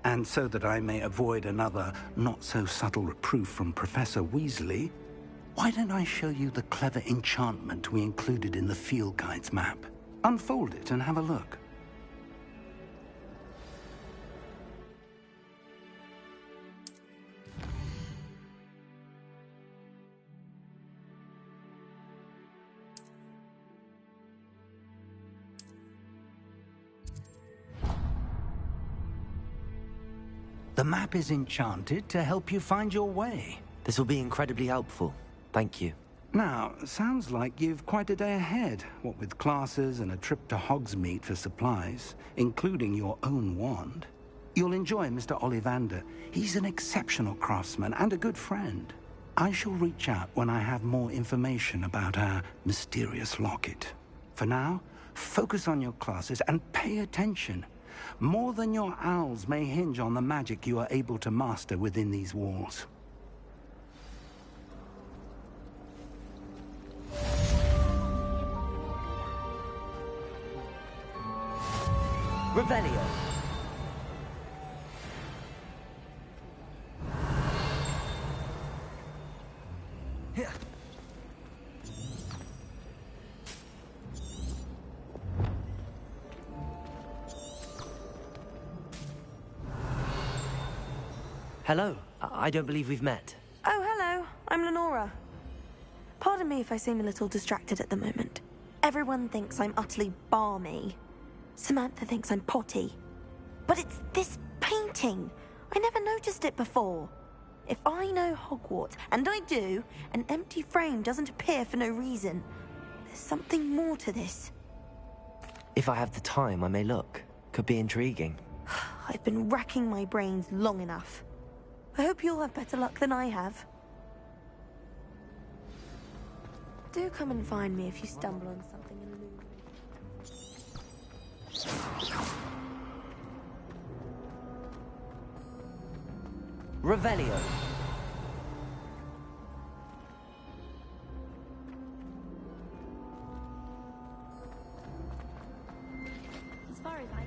and so that I may avoid another not-so-subtle reproof from Professor Weasley, why don't I show you the clever enchantment we included in the field guide's map? Unfold it and have a look. The map is enchanted to help you find your way. This will be incredibly helpful. Thank you. Now, sounds like you've quite a day ahead, what with classes and a trip to Hogsmeade for supplies, including your own wand. You'll enjoy Mr. Ollivander. He's an exceptional craftsman and a good friend. I shall reach out when I have more information about our mysterious locket. For now, focus on your classes and pay attention. More than your owls may hinge on the magic you are able to master within these walls. Revelio. Here. Hello. I don't believe we've met. Oh, hello. I'm Lenora. Pardon me if I seem a little distracted at the moment. Everyone thinks I'm utterly balmy. Samantha thinks I'm potty. But it's this painting. I never noticed it before. If I know Hogwarts, and I do, an empty frame doesn't appear for no reason. There's something more to this. If I have the time, I may look. Could be intriguing. I've been racking my brains long enough. I hope you'll have better luck than I have. Do come and find me if you stumble on something illuminating. Revelio. As far as I can.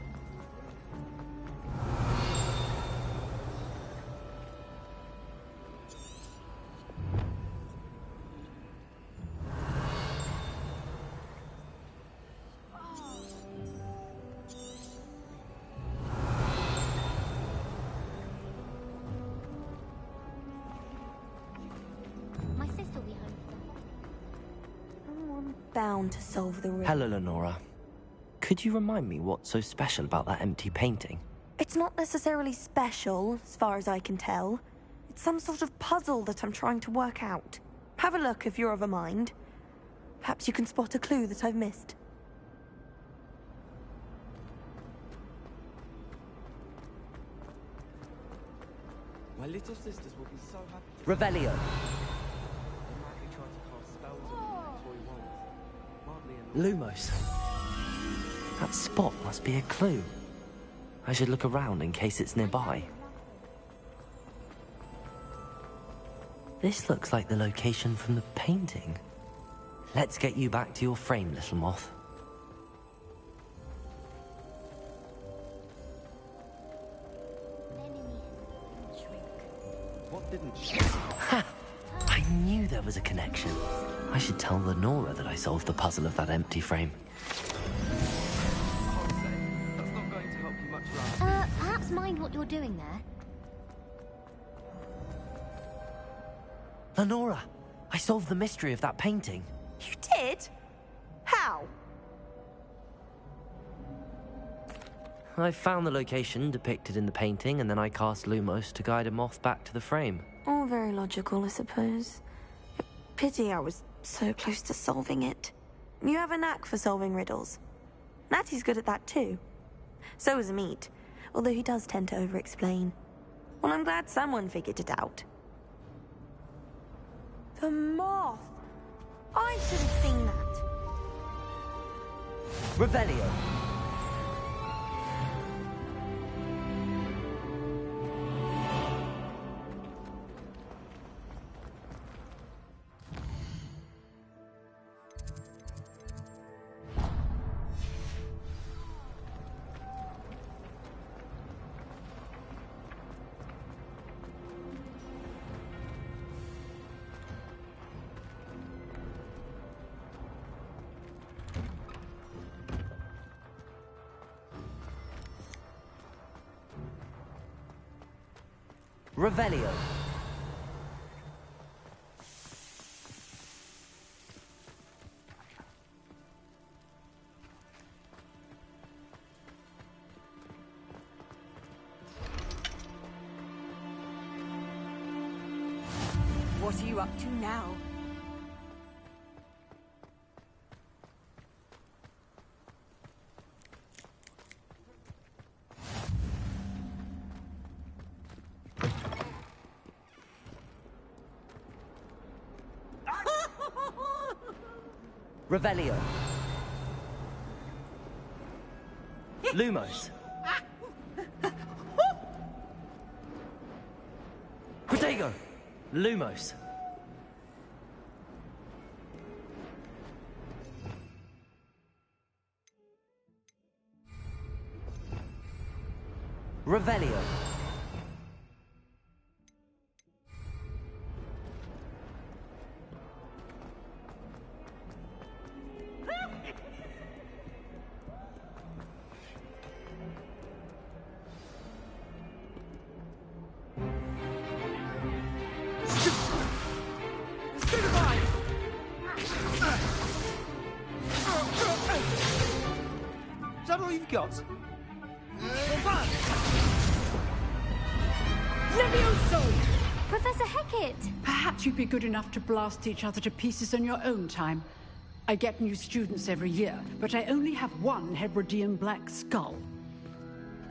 Bound to solve the riddle. Hello, Lenora. Could you remind me what's so special about that empty painting? It's not necessarily special, as far as I can tell. It's some sort of puzzle that I'm trying to work out. Have a look if you're of a mind. Perhaps you can spot a clue that I've missed. My little sisters will be so happy to Revelio. They madly try to cast spells on toy wands. Hardly Lumos. That spot must be a clue. I should look around in case it's nearby. This looks like the location from the painting. Let's get you back to your frame, little moth. What didn't she? Ha! I knew there was a connection. I should tell Lenora that I solved the puzzle of that empty frame. That's not going to help you much, right? Perhaps mind what you're doing there. Lenora, I solved the mystery of that painting. You did? How? I found the location depicted in the painting, and then I cast Lumos to guide a moth back to the frame. All very logical, I suppose. Pity I was so close to solving it. You have a knack for solving riddles. Natty's good at that too. So is Amit, although he does tend to over-explain. Well, I'm glad someone figured it out. The moth! I should have seen that. Revelio. Revelio. What are you up to now? Revelio. Lumos. Protego. Lumos. Revelio. Is that all you've got? Levioso! Professor Hecat! Perhaps you'd be good enough to blast each other to pieces on your own time. I get new students every year, but I only have one Hebridean black skull.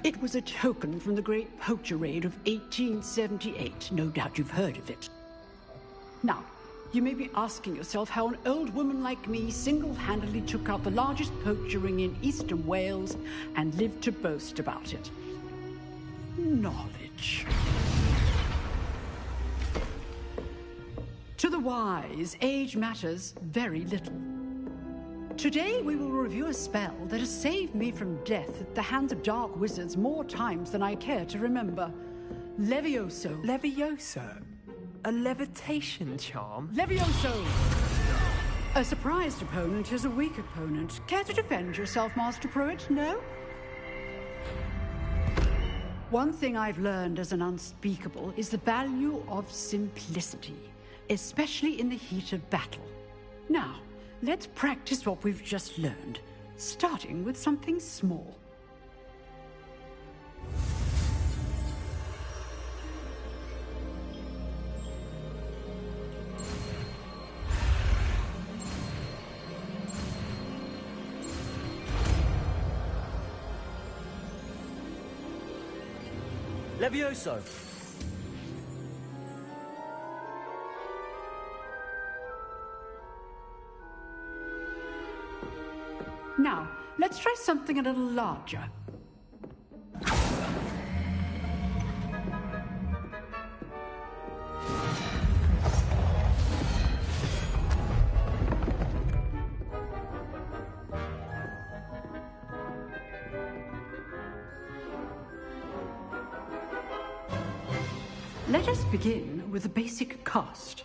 It was a token from the Great Poacher Raid of 1878. No doubt you've heard of it. Now, you may be asking yourself how an old woman like me single-handedly took out the largest poacher ring in eastern Wales and lived to boast about it. Knowledge. To the wise, age matters very little. Today we will review a spell that has saved me from death at the hands of dark wizards more times than I care to remember. Levioso. Levioso? A levitation charm? Levioso! A surprised opponent is a weak opponent. Care to defend yourself, Master Pruitt? No? One thing I've learned as an unspeakable is the value of simplicity, especially in the heat of battle. Now, let's practice what we've just learned, starting with something small. Levioso. Now, let's try something a little larger. Let us begin with the basic cast.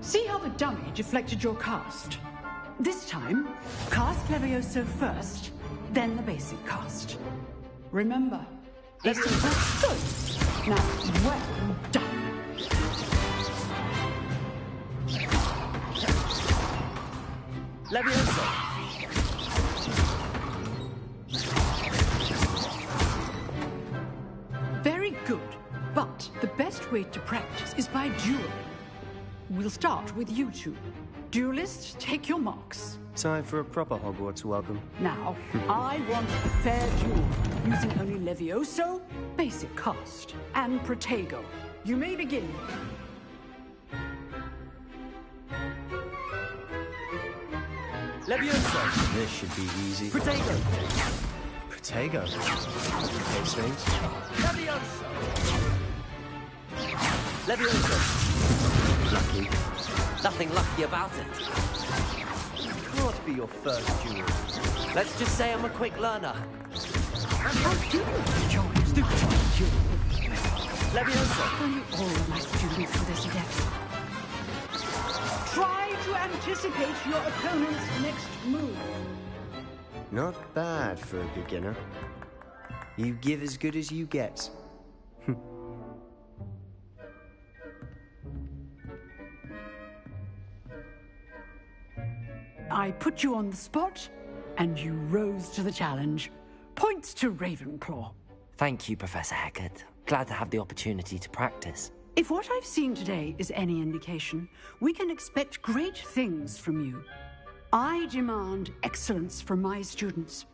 See how the dummy deflected your cast? This time, cast Levioso first, then the basic cast. Remember, it's good. Now, well done. Levioso. Very good. The best way to practice is by dueling. We'll start with you two. Duelists, take your marks. Time for a proper Hogwarts welcome. Now, I want a fair duel, using only Levioso, basic cast, and Protego. You may begin. Levioso! This should be easy. Protego! Protego. Case things. Levioso! Levioso! Lucky. Nothing lucky about it. Can't be your first duel. Let's just say I'm a quick learner. How do you enjoy stupid duel? Levioso! Only all my students for this adept. Try to anticipate your opponent's next move. Not bad for a beginner. You give as good as you get. I put you on the spot, and you rose to the challenge. Points to Ravenclaw. Thank you, Professor Hecat. Glad to have the opportunity to practice. If what I've seen today is any indication, we can expect great things from you. I demand excellence from my students.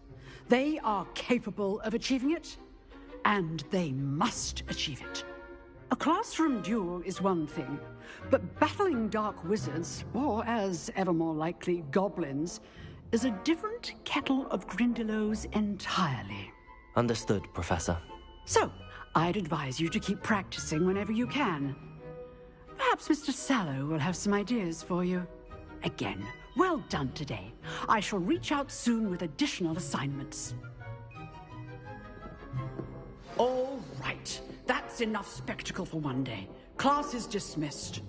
They are capable of achieving it, and they must achieve it. A classroom duel is one thing, but battling dark wizards, or as ever more likely, goblins, is a different kettle of Grindylows entirely. Understood, Professor. So, I'd advise you to keep practicing whenever you can. Perhaps Mr. Sallow will have some ideas for you. Again, well done today. I shall reach out soon with additional assignments. All right. That's enough spectacle for one day. Class is dismissed.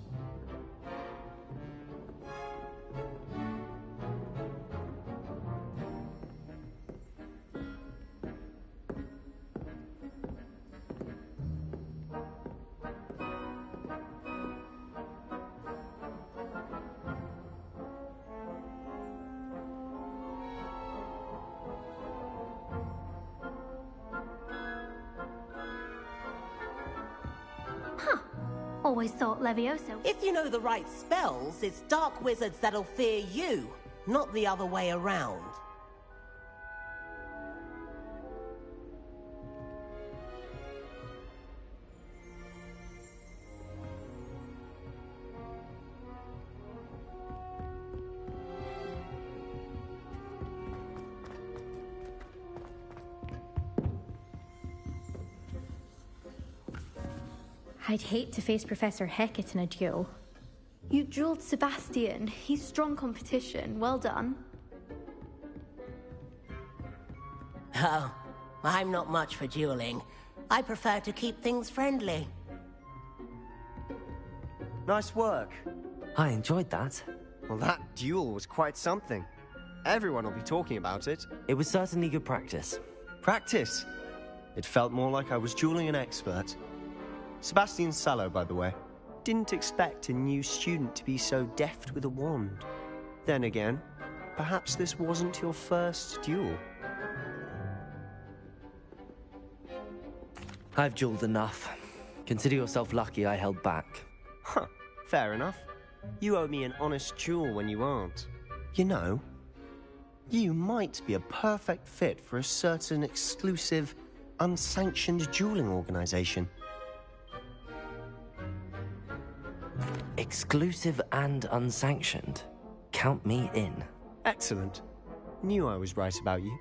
Always thought Levioso. If you know the right spells, it's dark wizards that'll fear you, not the other way around. I'd hate to face Professor Hecat in a duel. You dueled Sebastian. He's strong competition. Well done. Oh, I'm not much for dueling. I prefer to keep things friendly. Nice work. I enjoyed that. Well, that duel was quite something. Everyone will be talking about it. It was certainly good practice. Practice? It felt more like I was dueling an expert. Sebastian Sallow, by the way. Didn't expect a new student to be so deft with a wand. Then again, perhaps this wasn't your first duel. I've dueled enough. Consider yourself lucky I held back. Huh, fair enough. You owe me an honest duel when you aren't. You know, you might be a perfect fit for a certain exclusive, unsanctioned dueling organization. Exclusive and unsanctioned. Count me in. Excellent. Knew I was right about you.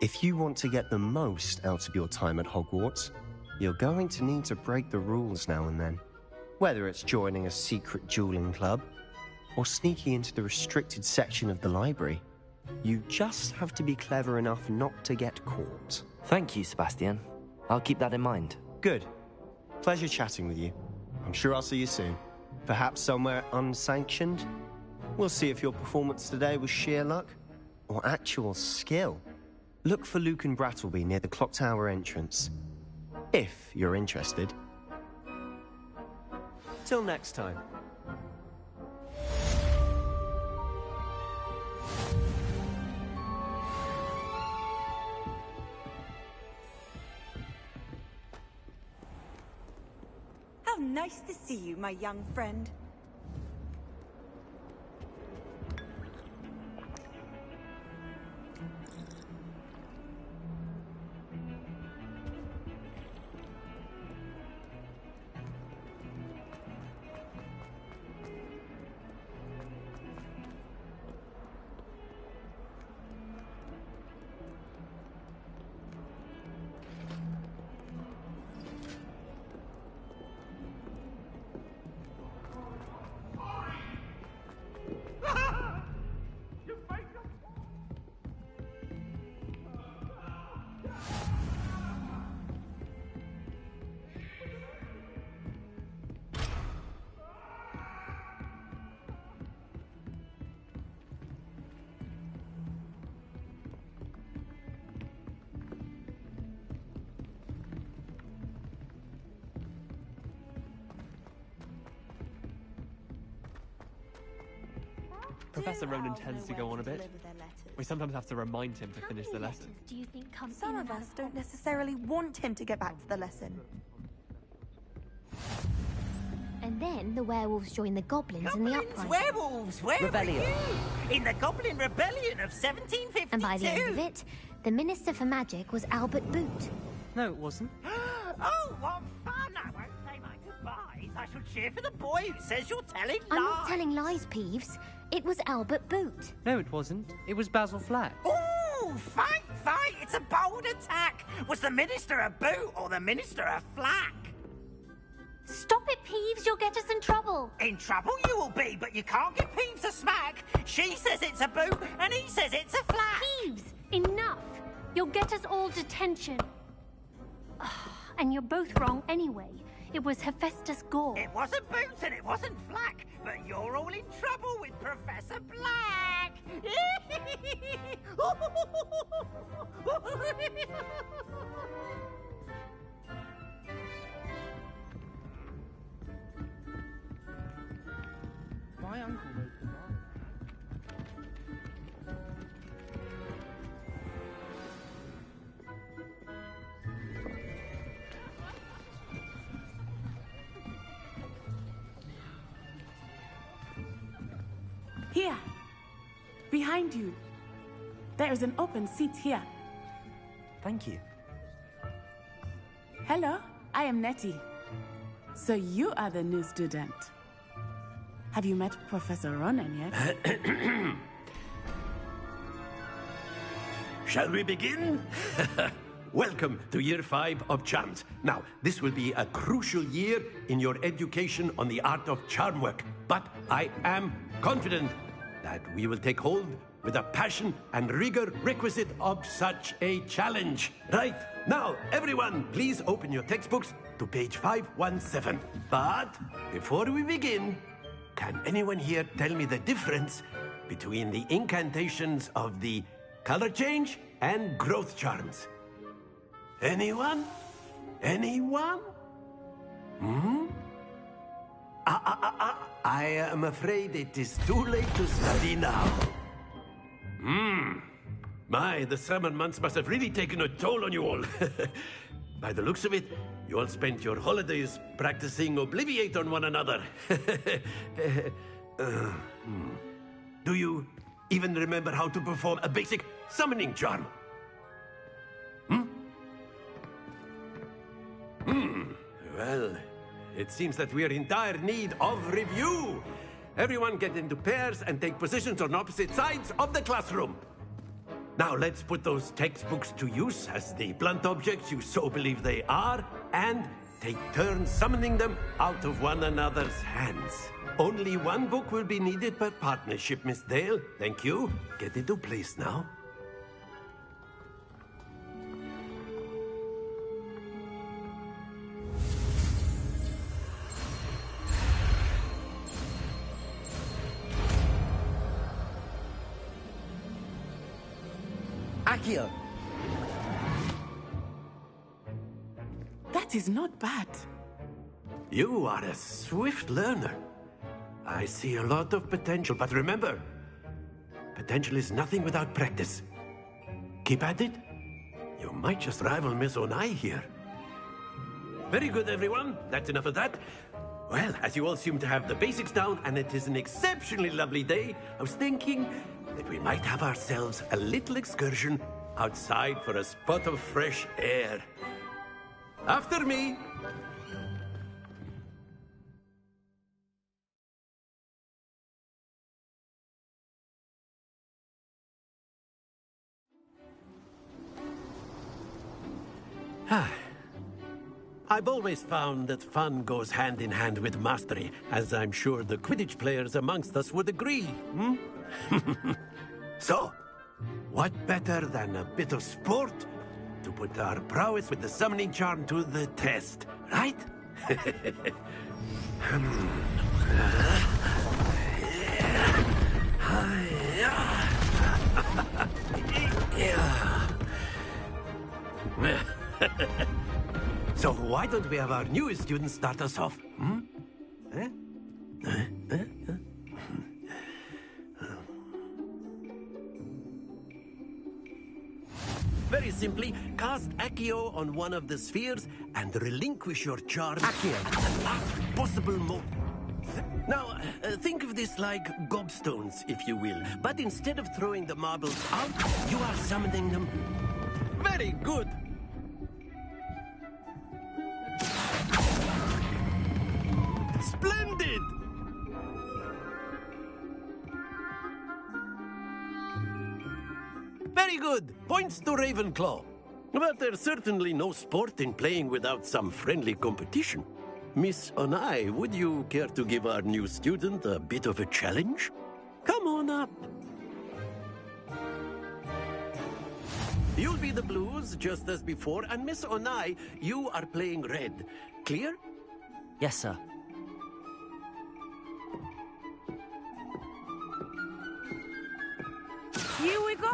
If you want to get the most out of your time at Hogwarts, you're going to need to break the rules now and then. Whether it's joining a secret dueling club, or sneaking into the restricted section of the library, you just have to be clever enough not to get caught. Thank you, Sebastian. I'll keep that in mind. Good. Pleasure chatting with you. I'm sure I'll see you soon. Perhaps somewhere unsanctioned? We'll see if your performance today was sheer luck or actual skill. Look for Luke and Brattleby near the clock tower entrance, if you're interested. Till next time. Nice to see you, my young friend. Professor Ronan tends to go on a bit. We sometimes have to remind him to finish the lesson. Do you think come Some of us don't necessarily want him to get back to the lesson. And then the werewolves join the goblins in the uprising. Werewolves, where Rebellion. were you? In the Goblin Rebellion of 1752. And by the end of it, the Minister for Magic was Albert Boot. No, it wasn't. Oh, what fun! I won't say my goodbyes. I shall cheer for the boy who says you're telling lies. I'm not telling lies, Peeves. It was Albert Boot. No, it wasn't. It was Basil Flack. Ooh, fight, fight! It's a bold attack. Was the Minister a boot or the Minister a flack? Stop it, Peeves. You'll get us in trouble. In trouble you will be, but you can't give Peeves a smack. She says it's a boot, and he says it's a flack. Peeves, enough. You'll get us all detention. And you're both wrong anyway. It was Hephaestus Gore. It wasn't Boots and it wasn't Flack, but you're all in trouble with Professor Black. My uncle wrote the diary. Here, behind you. There is an open seat here. Thank you. Hello, I am Nettie. So you are the new student. Have you met Professor Ronan yet? Shall we begin? Welcome to Year 5 of Charms. Now, this will be a crucial year in your education on the art of charm work. But I am confident that we will take hold with the passion and rigor requisite of such a challenge. Right, now, everyone, please open your textbooks to page 517. But before we begin, can anyone here tell me the difference between the incantations of the color change and growth charms? Anyone? Anyone? I am afraid it is too late to study now. My, the summer months must have really taken a toll on you all. By the looks of it, you all spent your holidays practicing Obliviate on one another. Do you even remember how to perform a basic summoning charm? Well, it seems that we are in dire need of review. Everyone get into pairs and take positions on opposite sides of the classroom. Now let's put those textbooks to use as the blunt objects you so believe they are, and take turns summoning them out of one another's hands. Only one book will be needed per partnership, Miss Dale. Thank you. Get into place now. Accio! That is not bad. You are a swift learner. I see a lot of potential, but remember, potential is nothing without practice. Keep at it. You might just rival Miss Onai here. Very good, everyone. That's enough of that. Well, as you all seem to have the basics down, and it is an exceptionally lovely day, I was thinking that we might have ourselves a little excursion outside for a spot of fresh air. After me! I've always found that fun goes hand in hand with mastery, as I'm sure the Quidditch players amongst us would agree, hmm? So, what better than a bit of sport to put our prowess with the summoning charm to the test, right? So why don't we have our newest student start us off? Hmm? Very simply, cast Accio on one of the spheres and relinquish your charm at the last possible moment. Now, think of this like gobstones, if you will. But instead of throwing the marbles out, you are summoning them. Very good! Splendid! Very good. Points to Ravenclaw. But there's certainly no sport in playing without some friendly competition. Miss Onai, would you care to give our new student a bit of a challenge? Come on up. You'll be the blues, just as before, and Miss Onai, you are playing red. Clear? Yes, sir. Here we go!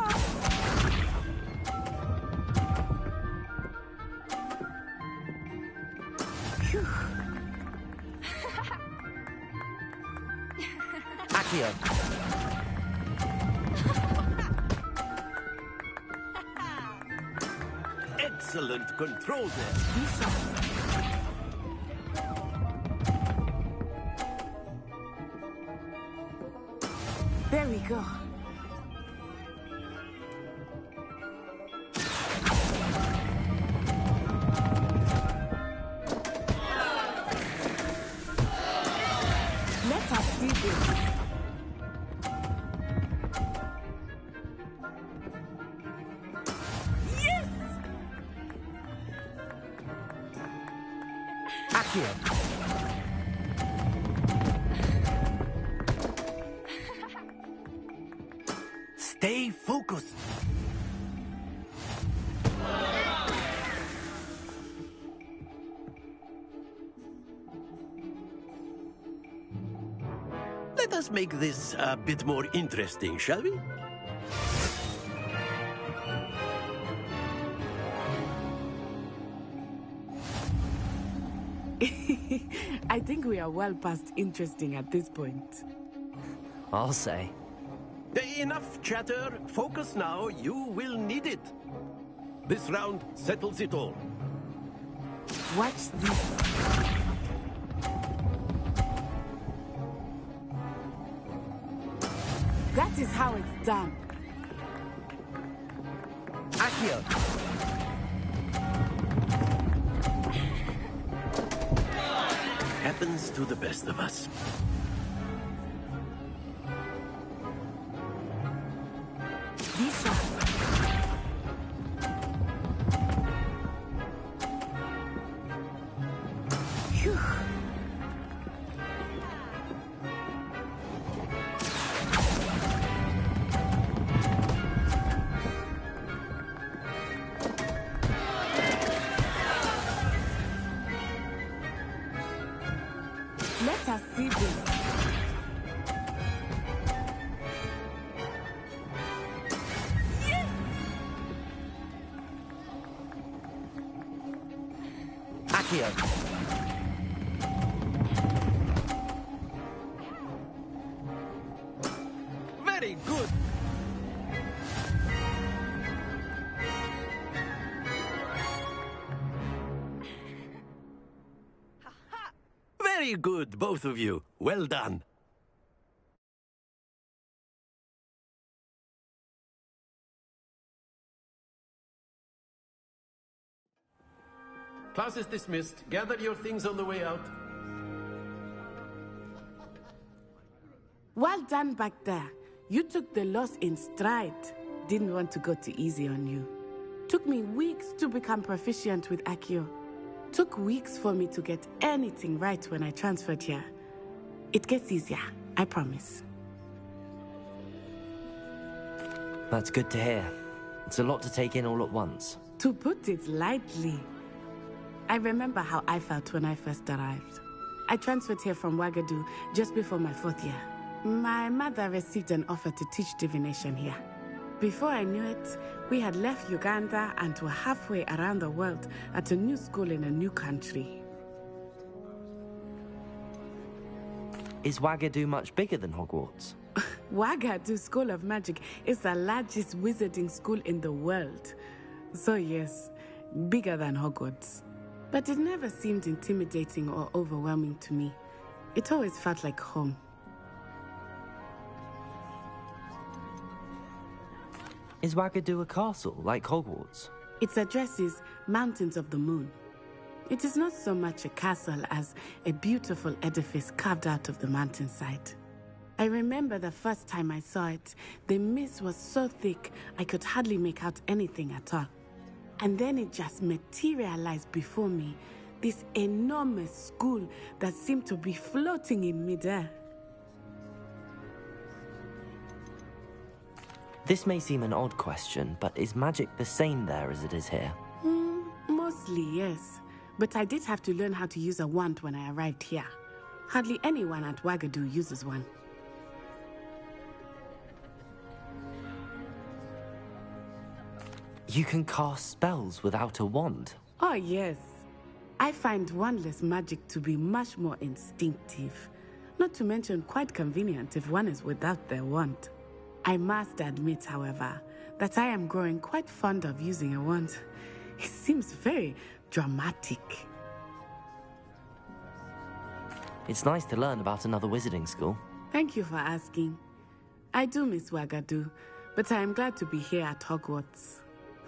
Accio. Excellent control there. There we go. Let us see this. Yes! Accio. Stay focused. Let us make this a bit more interesting, shall we? I think we are well past interesting at this point. I'll say. Enough chatter. Focus now. You will need it. This round settles it all. Watch this. That is how it's done. Accio. Happens to the best of us. Lisa. Phew. Let us see this. Accio. Very good. Very good, both of you. Well done. Class is dismissed. Gather your things on the way out. Well done back there. You took the loss in stride. Didn't want to go too easy on you. Took me weeks to become proficient with Accio. Took weeks for me to get anything right when I transferred here. It gets easier, I promise. That's good to hear. It's a lot to take in all at once. To put it lightly, I remember how I felt when I first arrived. I transferred here from Wagadu just before my 4th year. My mother received an offer to teach divination here. Before I knew it, we had left Uganda and were halfway around the world at a new school in a new country. Is Wagadu much bigger than Hogwarts? Wagadu School of Magic is the largest wizarding school in the world. So yes, bigger than Hogwarts. But it never seemed intimidating or overwhelming to me. It always felt like home. Is Wagadu a castle, like Hogwarts? Its address is Mountains of the Moon. It is not so much a castle as a beautiful edifice carved out of the mountainside. I remember the first time I saw it, the mist was so thick I could hardly make out anything at all. And then it just materialized before me, this enormous school that seemed to be floating in midair. This may seem an odd question, but is magic the same there as it is here? Mostly, yes. But I did have to learn how to use a wand when I arrived here. Hardly anyone at Wagadu uses one. You can cast spells without a wand? Oh, yes. I find wandless magic to be much more instinctive. Not to mention quite convenient if one is without their wand. I must admit, however, that I am growing quite fond of using a wand. It seems very dramatic. It's nice to learn about another wizarding school. Thank you for asking. I do miss Wagadu, but I am glad to be here at Hogwarts.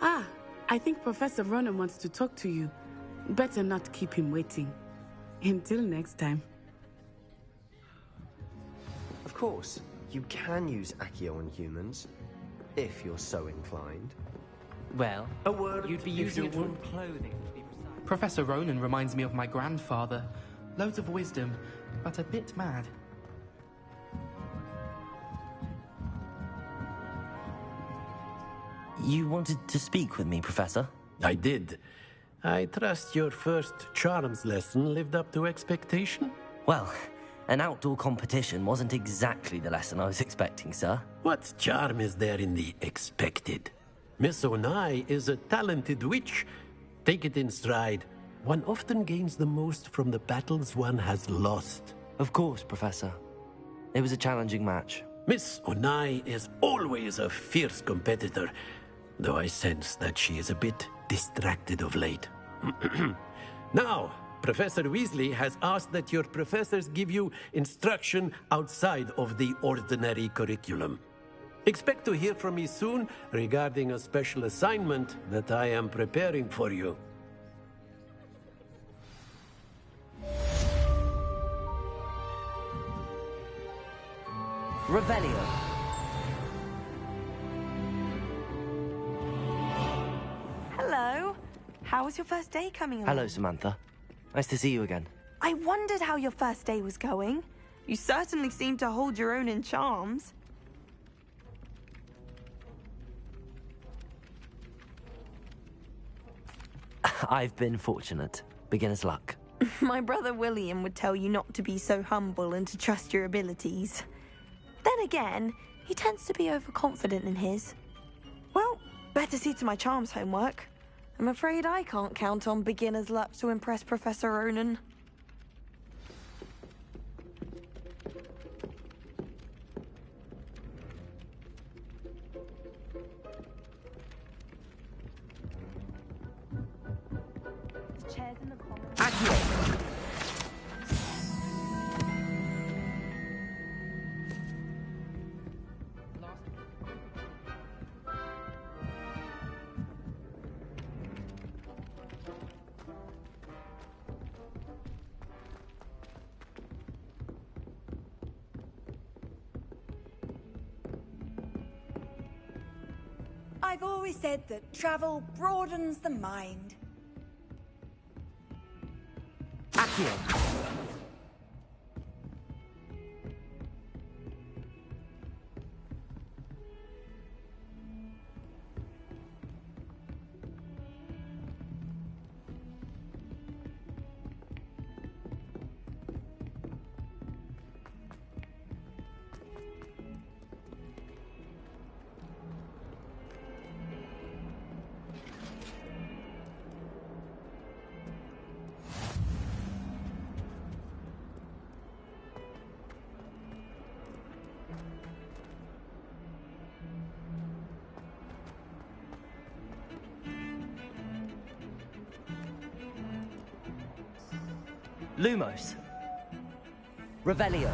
Ah, I think Professor Ronan wants to talk to you. Better not keep him waiting. Until next time. Of course, you can use Accio on humans, if you're so inclined. Well, a word you'd be using it on clothing. Professor Ronan reminds me of my grandfather. Loads of wisdom, but a bit mad. You wanted to speak with me, Professor? I did. I trust your first charms lesson lived up to expectation? Well, an outdoor competition wasn't exactly the lesson I was expecting, sir. What charm is there in the expected? Miss Onai is a talented witch. Take it in stride. One often gains the most from the battles one has lost. Of course, Professor. It was a challenging match. Miss Onai is always a fierce competitor, though I sense that she is a bit distracted of late. Now, Professor Weasley has asked that your professors give you instruction outside of the ordinary curriculum. Expect to hear from me soon regarding a special assignment that I am preparing for you. Revelio. Hello. How was your first day coming along? Hello, Samantha. Nice to see you again. I wondered how your first day was going. You certainly seem to hold your own in charms. I've been fortunate. Beginner's luck. My brother William would tell you not to be so humble and to trust your abilities. Then again, he tends to be overconfident in his. Well, better see to my charms homework. I'm afraid I can't count on beginner's luck to impress Professor Ronan. I've always said that travel broadens the mind. Accio. Lumos. Revelio.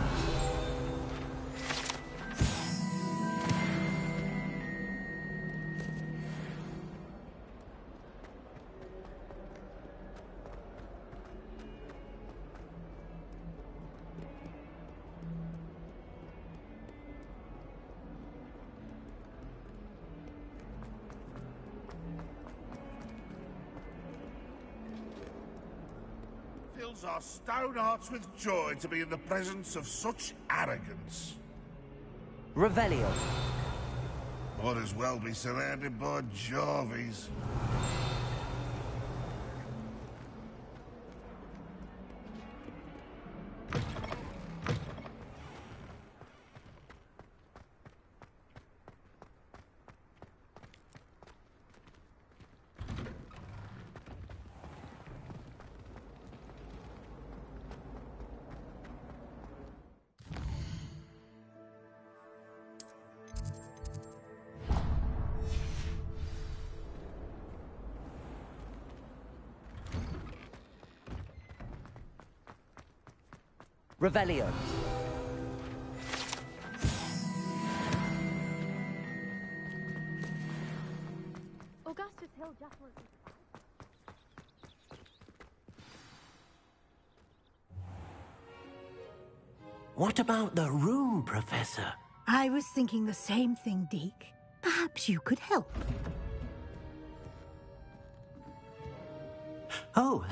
Fills our stone hearts with joy to be in the presence of such arrogance. Revelio. Might as well be surrounded by Jarvies. Revelio. Augustus Hill just wants to... What about the room, Professor? I was thinking the same thing, Deke. Perhaps you could help. Oh,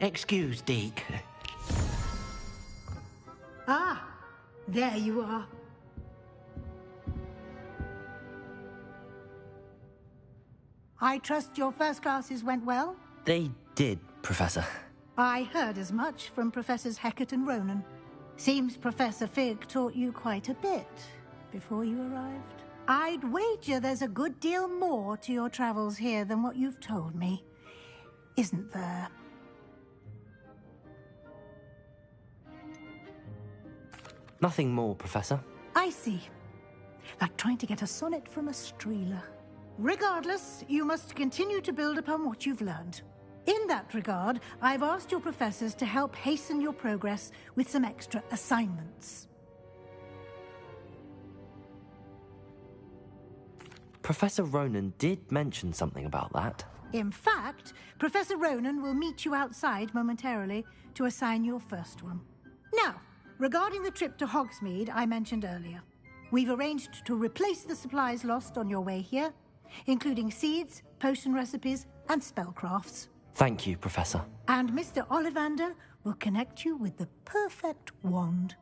excuse, Deke. Ah, there you are. I trust your first classes went well? They did, Professor. I heard as much from Professors Hecat and Ronan. Seems Professor Fig taught you quite a bit before you arrived. I'd wager there's a good deal more to your travels here than what you've told me. Isn't there? Nothing more, Professor. I see. Like trying to get a sonnet from a streeler. Regardless, you must continue to build upon what you've learned. In that regard, I've asked your professors to help hasten your progress with some extra assignments. Professor Ronan did mention something about that. In fact, Professor Ronan will meet you outside momentarily to assign your first one. Now, regarding the trip to Hogsmeade I mentioned earlier, we've arranged to replace the supplies lost on your way here, including seeds, potion recipes, and spellcrafts. Thank you, Professor. And Mr. Ollivander will connect you with the perfect wand.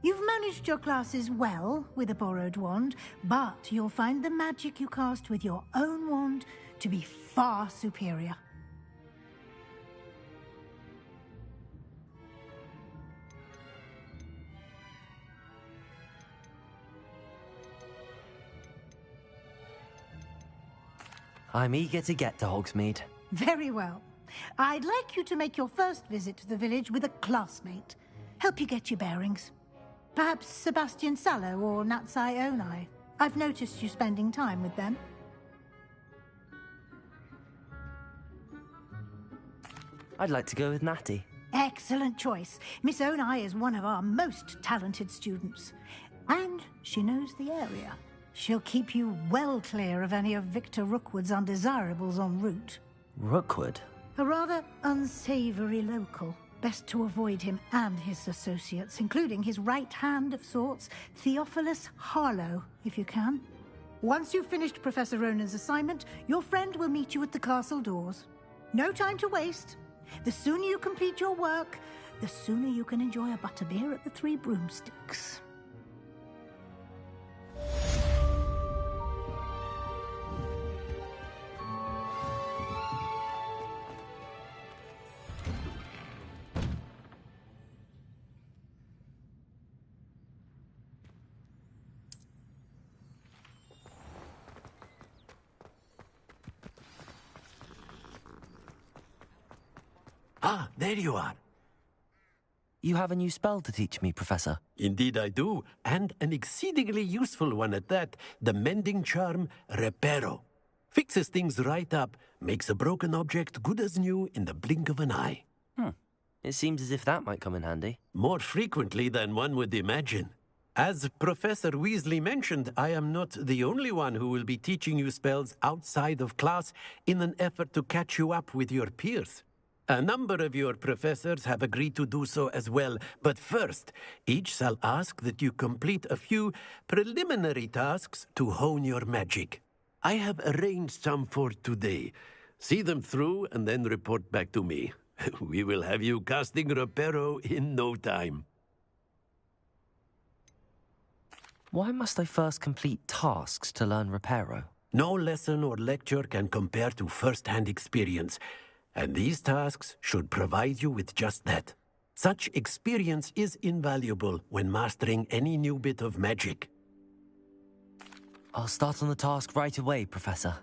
You've managed your classes well with a borrowed wand, but you'll find the magic you cast with your own wand to be far superior. I'm eager to get to Hogsmeade. Very well. I'd like you to make your first visit to the village with a classmate. Help you get your bearings. Perhaps Sebastian Sallow or Natsai Onai. I've noticed you spending time with them. I'd like to go with Natty. Excellent choice. Miss Onai is one of our most talented students. And she knows the area. She'll keep you well clear of any of Victor Rookwood's undesirables en route. Rookwood? A rather unsavory local. Best to avoid him and his associates, including his right hand of sorts, Theophilus Harlow, if you can. Once you've finished Professor Ronan's assignment, your friend will meet you at the castle doors. No time to waste. The sooner you complete your work, the sooner you can enjoy a butterbeer at the Three Broomsticks. Ah, there you are. You have a new spell to teach me, Professor. Indeed I do, and an exceedingly useful one at that. The mending charm, Reparo. Fixes things right up, makes a broken object good as new in the blink of an eye. It seems as if that might come in handy. More frequently than one would imagine. As Professor Weasley mentioned, I am not the only one who will be teaching you spells outside of class in an effort to catch you up with your peers. A number of your professors have agreed to do so as well, but first, each shall ask that you complete a few preliminary tasks to hone your magic. I have arranged some for today. See them through and then report back to me. We will have you casting Reparo in no time. Why must I first complete tasks to learn Reparo? No lesson or lecture can compare to first-hand experience. And these tasks should provide you with just that. Such experience is invaluable when mastering any new bit of magic. I'll start on the task right away, Professor.